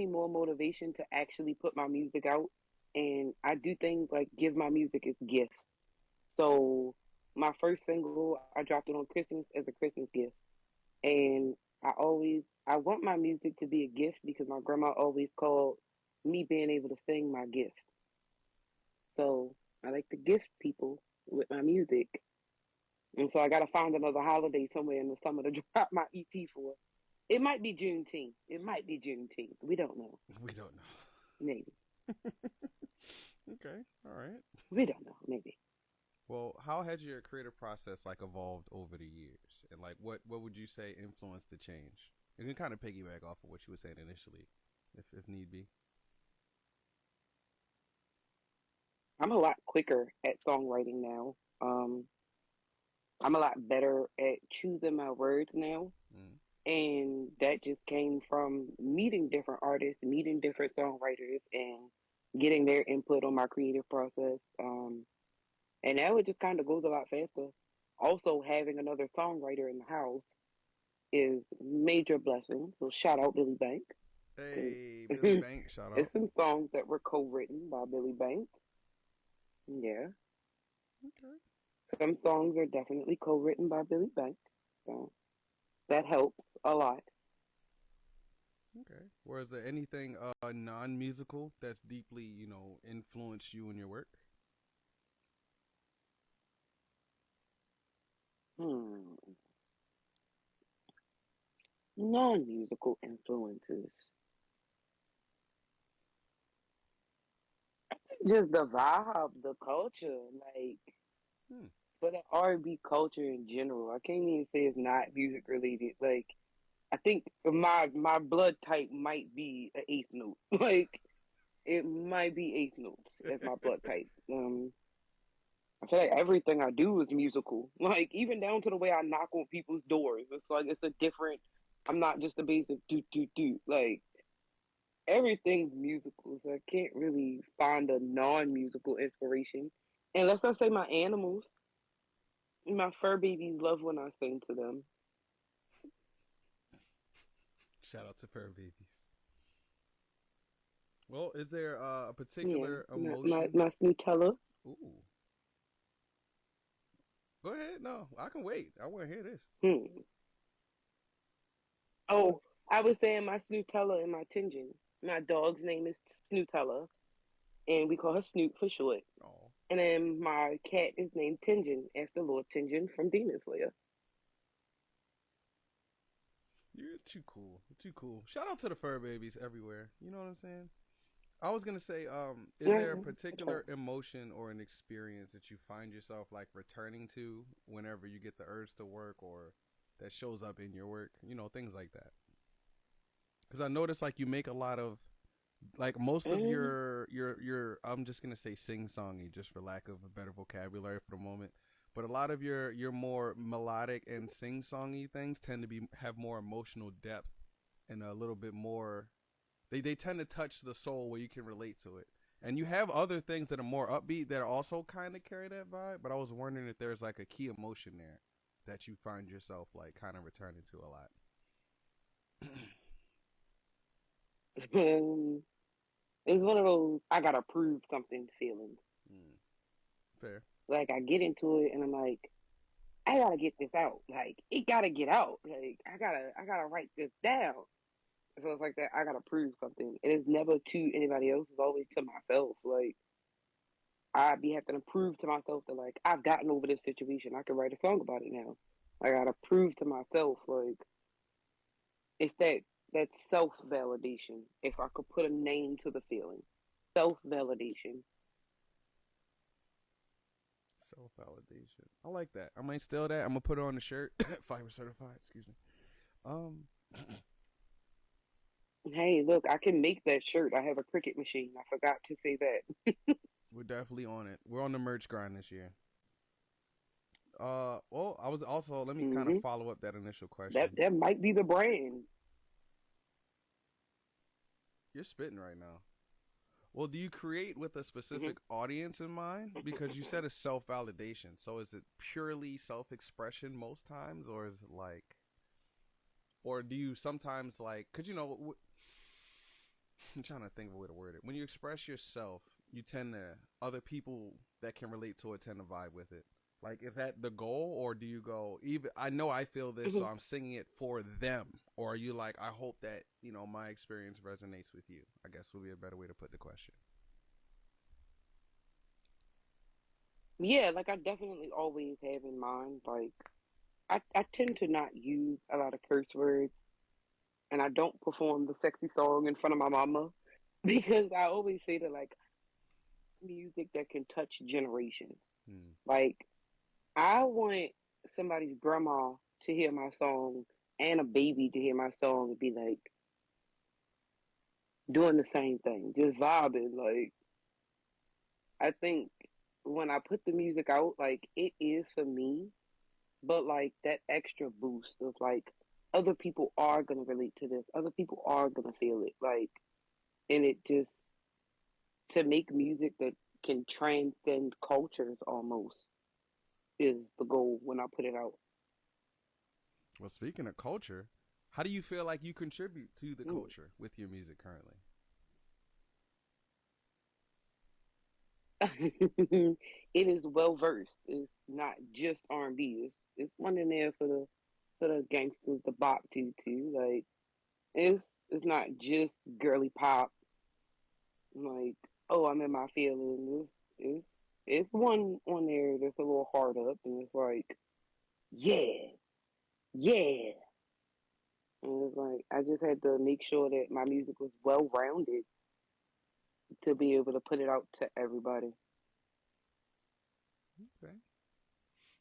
more motivation to actually put my music out, and I do things like give my music as gifts. So my first single, I dropped it on Christmas as a Christmas gift, and I want my music to be a gift because my grandma always called me being able to sing my gift. So I like to gift people with my music, and so I got to find another holiday somewhere in the summer to drop my EP for. It might be Juneteenth. We don't know. We don't know. Maybe. Okay. All right. We don't know. Maybe. Well, how has your creative process like evolved over the years, and like what would you say influenced the change? You can kind of piggyback off of what you were saying initially, if need be. I'm a lot quicker at songwriting now. I'm a lot better at choosing my words now. And that just came from meeting different artists, meeting different songwriters, and getting their input on my creative process. And now it just kind of goes a lot faster. Also, having another songwriter in the house is major blessing. So shout out Billy Bank, Hey, Billy because Banks, shout out. it's some songs that were co-written by Billy Bank. Yeah, Okay. some songs are definitely co-written by Billy Bank. So that helps a lot. Okay. Or is there anything non-musical that's deeply, influenced you in your work? Hmm. Non-musical influences. Just the vibe, the culture, like Hmm. for the R&B culture in general. I can't even say it's not music related. Like I think my blood type might be an eighth note. Like it might be eighth notes as my blood type. I feel like everything I do is musical. Like even down to the way I knock on people's doors. It's like it's a different. I'm not just a basic do do do. Like everything's musical, so I can't really find a non-musical inspiration. Unless I say my animals, my fur babies love when I sing to them. Shout out to Fur Babies. Well, is there a Yeah, particular my emotion? my Snootella. Ooh. Go ahead. No, I can wait. I want to hear this. Hmm. Oh, I was saying my Snootella and my Tinjin. My dog's name is Snootella, and we call her Snoot for short. Oh, And then my cat is named Tinjin after Lord Tinjin from Demon Slayer. you're too cool. Too cool. Shout out to the Fur Babies everywhere. You know what I'm saying? I was gonna say, is there a Mm-hmm. particular emotion or an experience that you find yourself like returning to whenever you get the urge to work, or that shows up in your work? Things like that. Because I notice like you make a lot of like most of Mm-hmm. your I'm just gonna say sing songy just for lack of a better vocabulary for the moment. But a lot of your more melodic and sing songy things tend to be have more emotional depth and a little bit more they tend to touch the soul where you can relate to it. And you have other things that are more upbeat that also kind of carry that vibe, but I was wondering if there's like a key emotion there that you find yourself like kind of returning to a lot. It's one of those I gotta prove something feelings. Mm, fair. Like I get into it and I'm like, I gotta get this out. Like it gotta get out. Like I gotta write this down. So it's like that. I gotta prove something. It is never to anybody else. It's always to myself. Like I be having to prove to myself that like I've gotten over this situation. I can write a song about it now. I gotta prove to myself like it's that self validation. If I could put a name to the feeling, self validation. Self validation. I like that. I might steal that. I'm gonna put it on the shirt. Fiber certified. Excuse me. Um, Hey, look, I can make that shirt. I have a Cricut machine. I forgot to say that. we're definitely on it. We're on the merch grind this year. Well, I was also let me kind of Hmm. follow up that initial That question. that might be the brand. You're spitting right now. Well, do you create with a Hmm. specific audience in mind? Because you said it's self validation. So is it purely self expression most times, or is it like, or do you sometimes like? Cause I'm trying to think of a way to word it. When you express yourself, you tend to other people that can relate to it tend to vibe with it. Like, is that the goal, or do you go even? I know I feel this, so Hmm. I'm singing it for them. Or are you like, I hope that my experience resonates with you? I guess would be a better way to put the question. Yeah, like I definitely always have in mind. Like I tend to not use a lot of curse words, and I don't perform the sexy song in front of my mama because I always say that like music that can touch generations. Hmm. Like I want somebody's grandma to hear my song and a baby to hear my song and be like doing the same thing, just vibing. Like I think when I put the music out, like it is for me, but like that extra boost of like other people are gonna relate to this, other people are gonna feel it, like, and it just to make music that can transcend cultures almost is the goal when I put it out. Well, speaking of culture, how do you feel like you contribute to the culture with your music currently? It is well versed. It's not just R&B. It's one in there for the gangsters, the bop too. Like it's not just girly pop. Like, oh, I'm in my feelings. It's one on there that's a little hard up, and it's like, yeah, yeah. And it's like I just had to make sure that my music was well rounded to be able to put it out to everybody. Okay.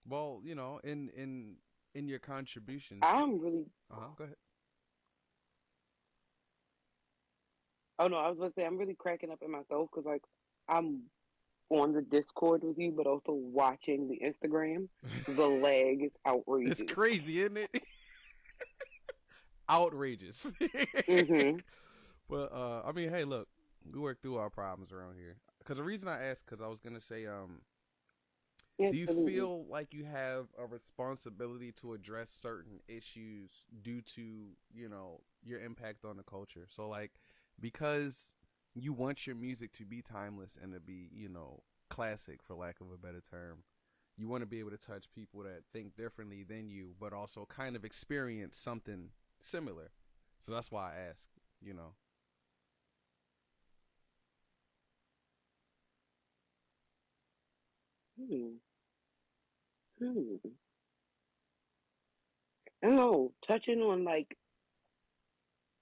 Well, in your contributions. I'm really. Go ahead. Oh no, I was gonna say I'm really cracking up at myself because like I'm on the Discord with you, but also watching the Instagram. The lag is outrageous. It's crazy, isn't it? Outrageous. Mm-hmm. But I mean, hey, look, we work through our problems around here. Because the reason I asked, because I was gonna say, do you feel like you have a responsibility to address certain issues due to your impact on the culture? So like, because you want your music to be timeless and to be classic, for lack of a better term, you want to be able to touch people that think differently than you, but also kind of experience something similar. So that's why I ask. Hmm. Hmm. I don't know, touching on like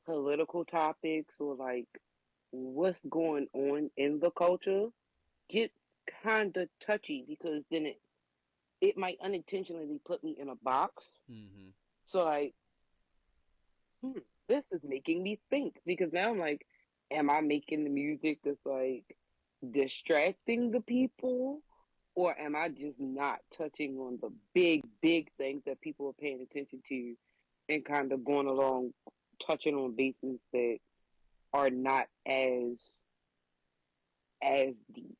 political topics or like what's going on in the culture gets kind of touchy because then it might unintentionally put me in a box. Mm-hmm. So like, hmm, this is making me think because now I'm like, am I making the music that's like distracting the people? Or am I just not touching on the big things that people are paying attention to and kind of going along touching on bases that are not as deep?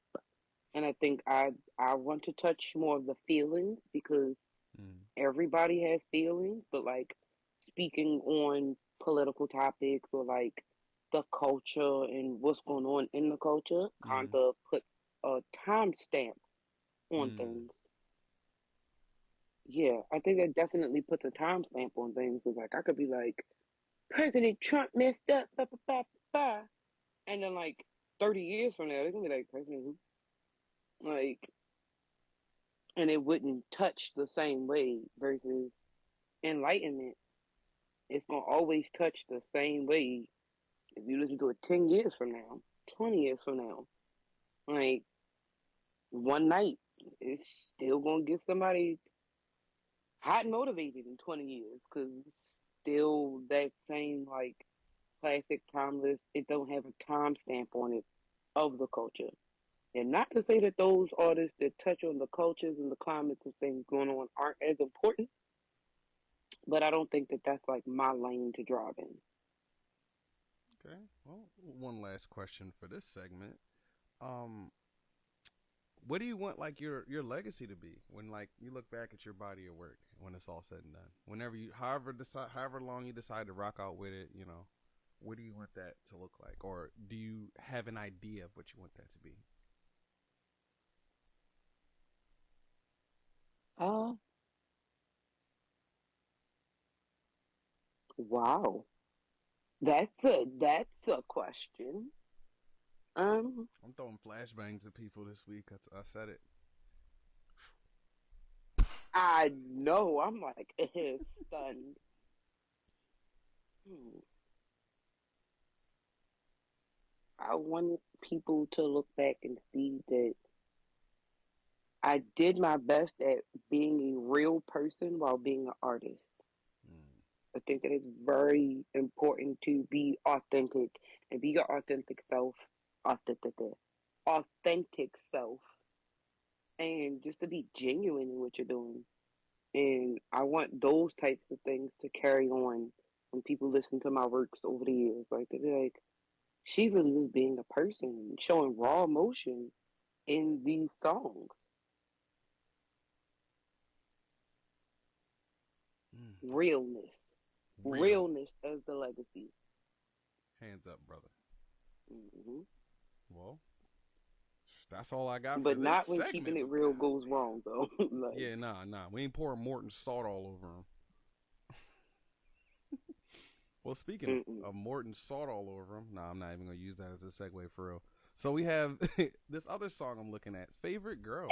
And I think I want to touch more of the feelings because everybody has feelings, but like speaking on political topics or like the culture and what's going on in the culture kind of put a timestamp on things. Yeah, I think that definitely puts a timestamp on things. Cause like I could be like, President Trump messed up, bah, bah, bah, bah. And then like 30 years from now, they're gonna be like, President who? Like, and it wouldn't touch the same way versus enlightenment. It's gonna always touch the same way if you listen to it 10 years from now, 20 years from now. Like one night, it's still gonna get somebody hot and motivated in 20 years because it's still that same like classic timeless. It don't have a timestamp on it of the culture. And not to say that those artists that touch on the cultures and the climates and things going on aren't as important, but I don't think that that's like my lane to drive in. Okay. Well, one last question for this segment. Um, what do you want like your legacy to be when like you look back at your body of work when it's all said and done? Whenever you, however long you decide to rock out with it, what do you want that to look like, or do you have an idea of what you want that to be? Uh, wow. That's a question. I'm throwing flashbangs at people this week. I said it. I know. I'm like stunned. Hmm. I want people to look back and see that I did my best at being a real person while being an artist. Mm. I think that it's very important to be authentic and be your authentic, authentic self, and just to be genuine in what you're doing. And I want those types of things to carry on when people listen to my works over the years. Like they're like, she really was being a person, showing raw emotion in these songs. Mm. Realness. Real. Realness as the legacy. Hands up, brother. Hmm. Well, that's all I got for But this not when keeping segment. it real goes wrong, though. Like, Yeah, nah. We ain't pouring Morton salt all over him. Well, speaking of Morton salt all over him, I'm not even gonna use that as a segue for real. So we have this other song I'm looking at, "Favorite Girl."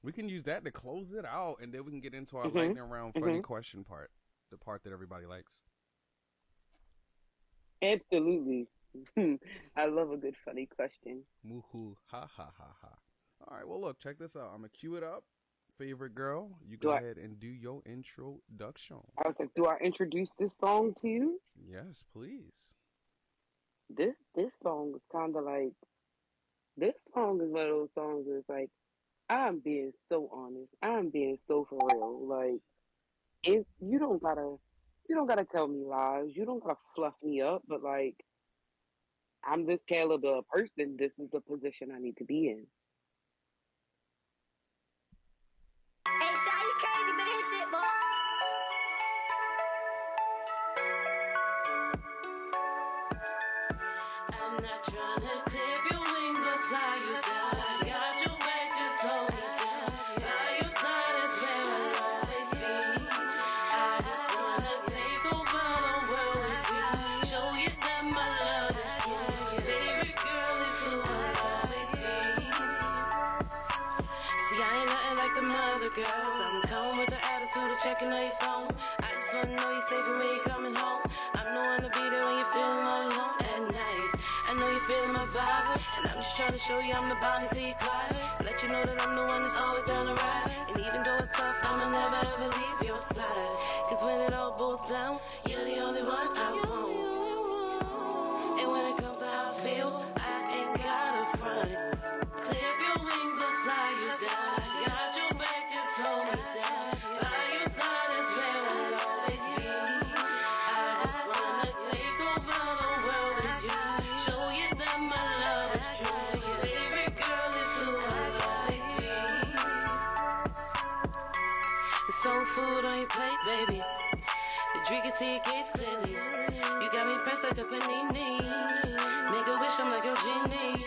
We can use that to close it out, and then we can get into our lightning round funny question part, the part that everybody likes. absolutely. I love a good funny question. Moohoo, ha ha ha ha. All right, well look, check this out. I'm gonna cue it up. Favorite girl, you go ahead and do your introduction. I was like, do I introduce this song to you? Yes, please. This song is kind of like, this song is one of those songs that's like, I'm being so honest. I'm being so for real. Like, if you don't gotta tell me lies. You don't gotta fluff me up. But like, I'm this caliber of person. This is the position I need to be in. Hey, Shy, you crazy for this shit, boy. I'm not trying to clip your wings or tie you down. I got your back, just hold me down. By your side is where I'll always be. I just wanna take over the world with you. Show you that my love is true. Your favorite girl is who I'll always be. See, I ain't nothing like the mother girls. I'm coming with the attitude of checking on your phone. I just wanna know you're safe and when you're coming home. I'm the one to be there when you're feeling all alone at night. I know you're feeling my vibe, and I'm just trying to show you I'm the Bonnie till you cry. Let you know that I'm the one that's always down the ride. And even though it's tough, I'ma never ever leave your side. Cause when it all boils down, you're the only one I want. And when it comes to how I feel, I ain't got a front. Clip your wings or tie you down. I got your back, just hold me down. By your side is where I'll always be. I just wanna take over the world with you. Show you that my love is true. Your favorite girl is who I'll always be. There's soul food on your plate, baby. You drink it till your gates clearly. You got me pressed like a panini. Make a wish, I'm like your genie.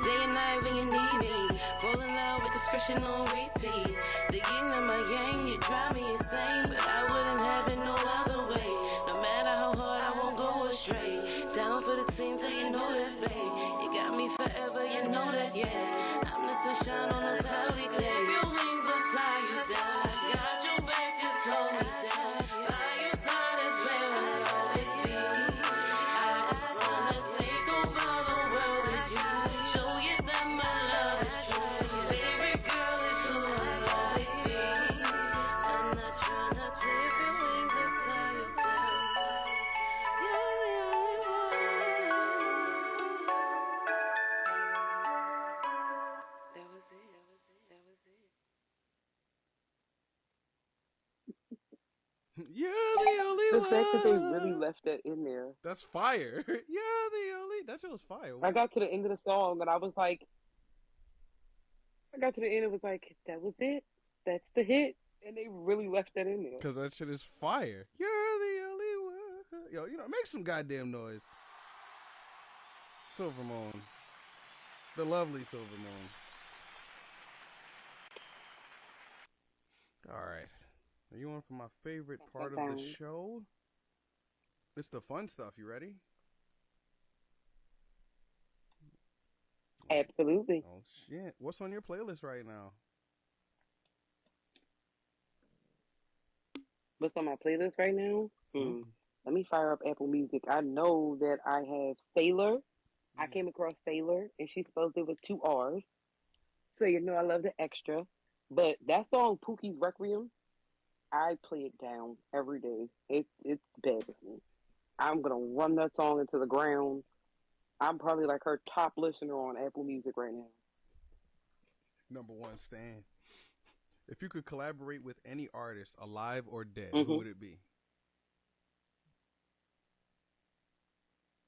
Day and night when you need me. Rolling loud with discretion on repeat. The yin and my yang, you drive me insane. But I wouldn't have it no other way. No matter how hard, I won't go astray. Down for the team, so you know that, babe. You got me forever, you know that, yeah. I'm the sunshine on those cloudy days. Your wings will tie you down. I got your back, just hold me down. By your side is where I'll always be. I just wanna take over the world with you. Show you that my love is true. Your favorite girl is who I'll always be. I'm not trying to clip your wings or tie you down. You're the only one. That was it. That was it. You're the only The one. fact that they really left that in there. That's fire. You're the only. That shit was fire. I got to the end of the song and I was like, it was like, that was it. That's the hit. And they really left that in there. Because that shit is fire. You're the only one. Yo, make some goddamn noise. Silver Moon. The lovely Silver Moon. All right. Are you on for my favorite part of the show? It's the fun stuff. You ready? Absolutely. Oh, shit. What's on your playlist right now? What's on my playlist right now? Let me fire up Apple Music. I know that I have Sailor. I came across Sailor, and she spells it with 2 R's. So you know I love the extra. But that song, Pookie's Requiem, I play it down every day. It's bad with me. I'm going to run that song into the ground. I'm probably like her top listener on Apple Music right now. Number one, Stan. If you could collaborate with any artist, alive or dead, who would it be?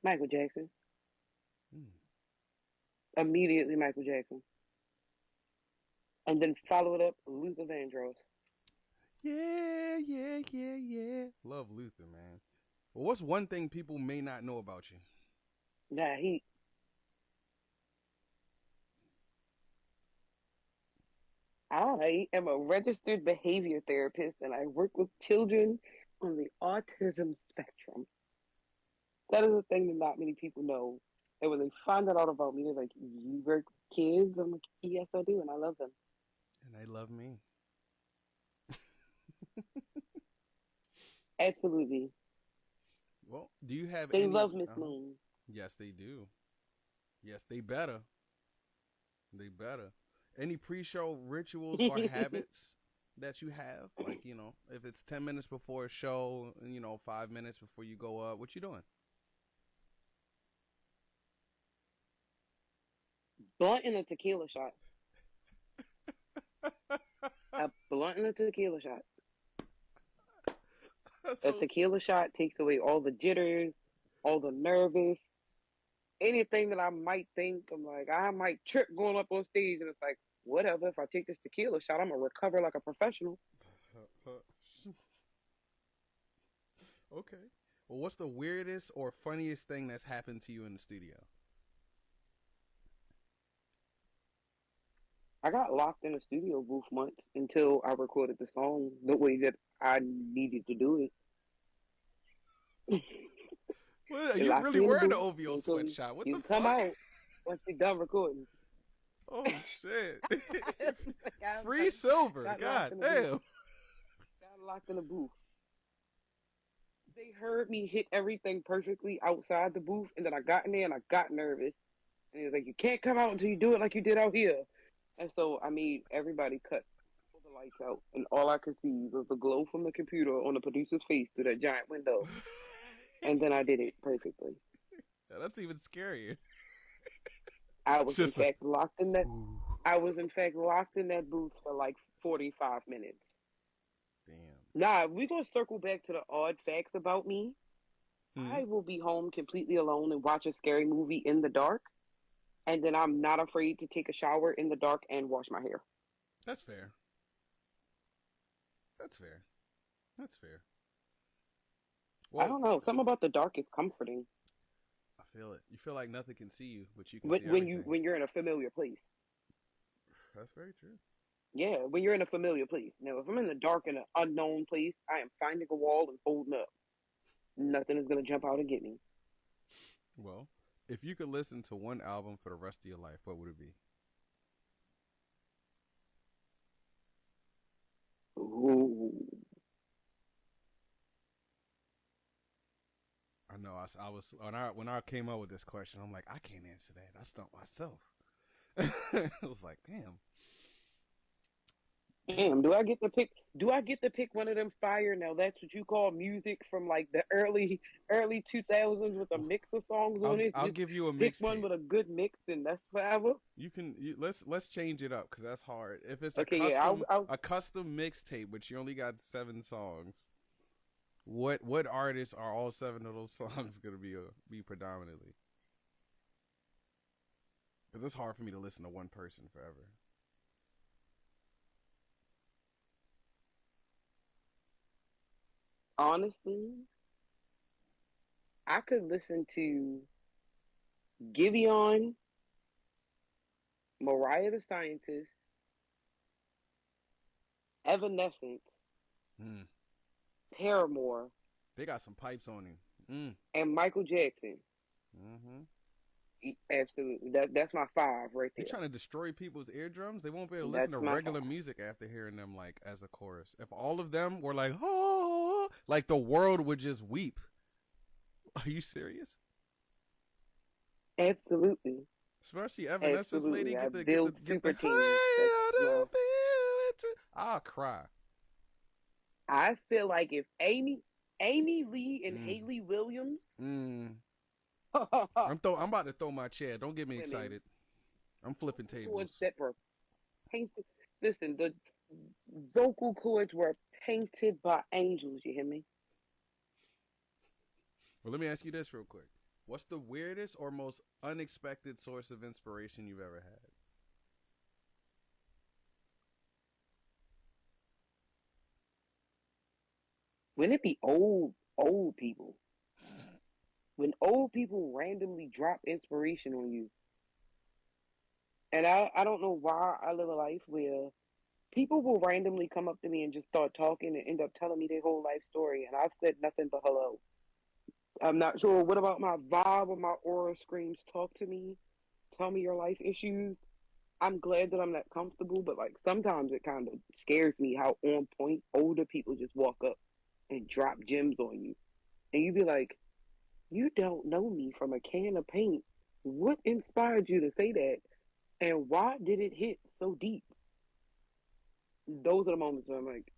Michael Jackson. Hmm. Immediately Michael Jackson. And then follow it up Luther Vandross. Yeah, yeah, yeah, yeah. Love Luther, man. Well, what's one thing people may not know about you? Nah, I am a registered behavior therapist and I work with children on the autism spectrum. That is a thing that not many people know. And when they find that out about me, they're like, "You work with kids?" I'm like, "Yes, I do, and I love them." And they love me. Absolutely. Well, do you have They any? love Miss Moonn. Yes, they do. Yes, they better. They better. Any pre-show rituals or habits that you have? Like, if it's 10 minutes before a show, 5 minutes before you go up, what you doing? Blunt and a tequila shot. A blunt and a tequila shot. A tequila shot takes away all the jitters, all the nervous, anything that I might think. I'm like, I might trip going up on stage, and it's like, whatever. If I take this tequila shot, I'm gonna recover like a professional. Okay. Well, what's the weirdest or funniest thing that's happened to you in the studio? I got locked in a studio booth once until I recorded the song the way that I needed to do it. Well, you really were in the OVO sweatshop. What the fuck? Come out once you're done recording. Oh, shit. Free silver. God damn. Got locked in the booth. They heard me hit everything perfectly outside the booth, and then I got in there and I got nervous. And he was like, "You can't come out until you do it like you did out here." And so I made everybody cut all the lights out, and all I could see was the glow from the computer on the producer's face through that giant window. And then I did it perfectly. Yeah, that's even scarier. I was in fact locked in that. I was in fact locked in that booth for like 45 minutes. Damn. Nah, we're gonna circle back to the odd facts about me. I will be home completely alone and watch a scary movie in the dark, and then I'm not afraid to take a shower in the dark and wash my hair. That's fair. That's fair. That's fair. Well, I don't know. Something about the dark is comforting. I feel it. You feel like nothing can see you, but you can see When everything. you're in a familiar place. That's very true. Yeah, when you're in a familiar place. Now, if I'm in the dark in an unknown place, I am finding a wall and holding up. Nothing is gonna jump out and get me. Well, if you could listen to one album for the rest of your life, what would it be? Ooh. I know. I was when I came up with this question, I'm like, I can't answer that. I stumped myself. I was like, damn. Damn, do I get to pick? Do I get to pick one of them fire? Now that's what you call music from like the early 2000s with a mix of songs on it. I'll give you a pick mix. One with a good mix, and that's forever. Let's change it up because that's hard. If it's a custom mixtape, but you only got 7 songs, what artists are all 7 of those songs gonna be predominantly? Because it's hard for me to listen to one person forever. Honestly, I could listen to Giveon, Mariah the Scientist, Evanescence, Paramore. They got some pipes on him. And Michael Jackson. Mm-hmm. Absolutely. That's my 5 right there. You're trying to destroy people's eardrums? They won't be able to listen to regular music after hearing them like as a chorus. If all of them were like, oh, like the world would just weep. Are you serious? Absolutely. Especially Evanescence lady get the super team. I'll cry. I feel like if Amy Lee and Haley Williams. I'm about to throw my chair. Don't get me excited. I'm flipping tables. That were painted. Listen, the vocal cords were painted by angels. You hear me? Well, let me ask you this real quick. What's the weirdest or most unexpected source of inspiration you've ever had? Wouldn't it be old people? When old people randomly drop inspiration on you. And I don't know why I live a life where people will randomly come up to me and just start talking and end up telling me their whole life story. And I've said nothing but hello. I'm not sure what about my vibe or my aura screams, talk to me, tell me your life issues. I'm glad that I'm that comfortable, but like sometimes it kind of scares me how on point older people just walk up and drop gems on you. And you be like, you don't know me from a can of paint. What inspired you to say that? And why did it hit so deep? Those are the moments where I'm like,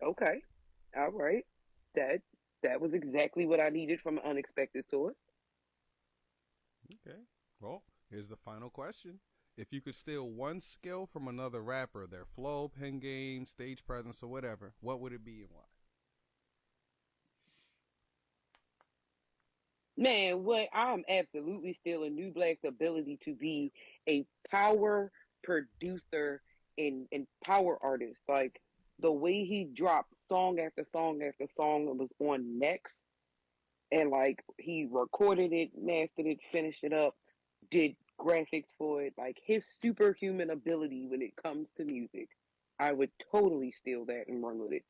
okay, all right, that that was exactly what I needed from an unexpected source. Okay. Well, here's the final question. If you could steal one skill from another rapper, their flow, pen game, stage presence, or whatever, what would it be and why? Man, what I'm absolutely still a New Black's ability to be a power producer and power artist. Like the way he dropped song after song after song that was on Next, and like he recorded it, mastered it, finished it up, did graphics for it. Like his superhuman ability when it comes to music, I would totally steal that and run with it.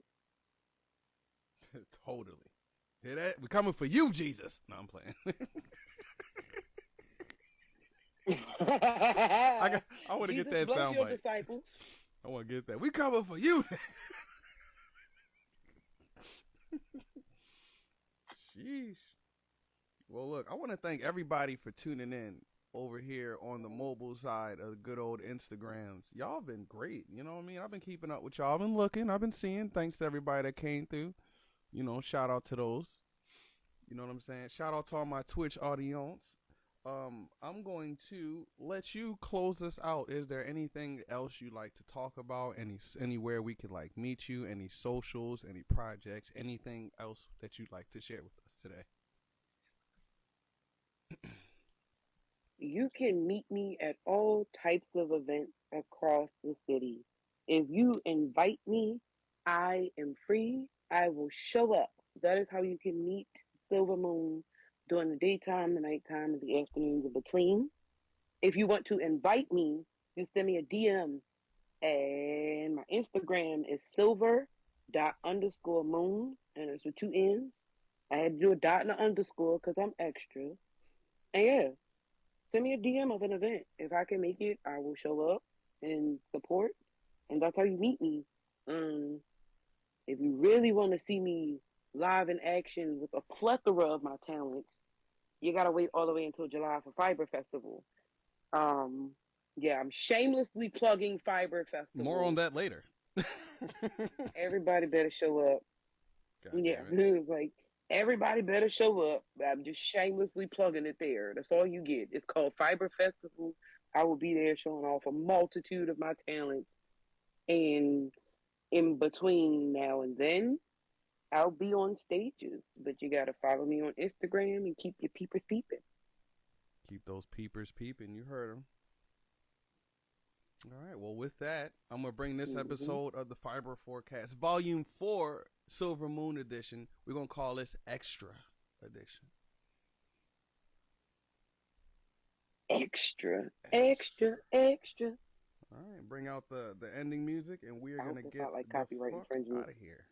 Totally. Hear that? We're coming for you, Jesus. No, I'm playing. I want to get that soundbite. I want to get that. We coming for you. Sheesh. Well, look, I want to thank everybody for tuning in over here on the mobile side of the good old Instagrams. Y'all been great. You know what I mean? I've been keeping up with y'all. I've been looking. I've been seeing. Thanks to everybody that came through. You know, shout out to those. You know what I'm saying? Shout out to all my Twitch audience. I'm going to let you close us out. Is there anything else you'd like to talk about? Anywhere we could like meet you? Any socials? Any projects? Anything else that you'd like to share with us today? You can meet me at all types of events across the city. If you invite me, I am free. I will show up. That is how you can meet Silver Moon during the daytime, the nighttime, and the afternoons in between. If you want to invite me, you send me a DM, and my Instagram is silver._moon, and it's with two N's. I had to do a dot and an underscore because I'm extra. And yeah, send me a DM of an event. If I can make it, I will show up and support. And that's how you meet me. If you really want to see me live in action with a plethora of my talents, you gotta wait all the way until July for FYBR Festival. Yeah, I'm shamelessly plugging FYBR Festival. More on that later. Everybody better show up. God Yeah, damn it. like everybody better show up. I'm just shamelessly plugging it there. That's all you get. It's called FYBR Festival. I will be there showing off a multitude of my talents. And in between now and then, I'll be on stages. But you gotta follow me on Instagram and keep your peepers peeping. Keep those peepers peeping. You heard them. All right. Well, with that, I'm going to bring this episode of the FYBR Forecast, Volume 4, Silver Moon Edition. We're going to call this Extra Edition. Extra, extra, extra. All right. Bring out the ending music, and we are going to get like the copyright fuck infringement. out of here.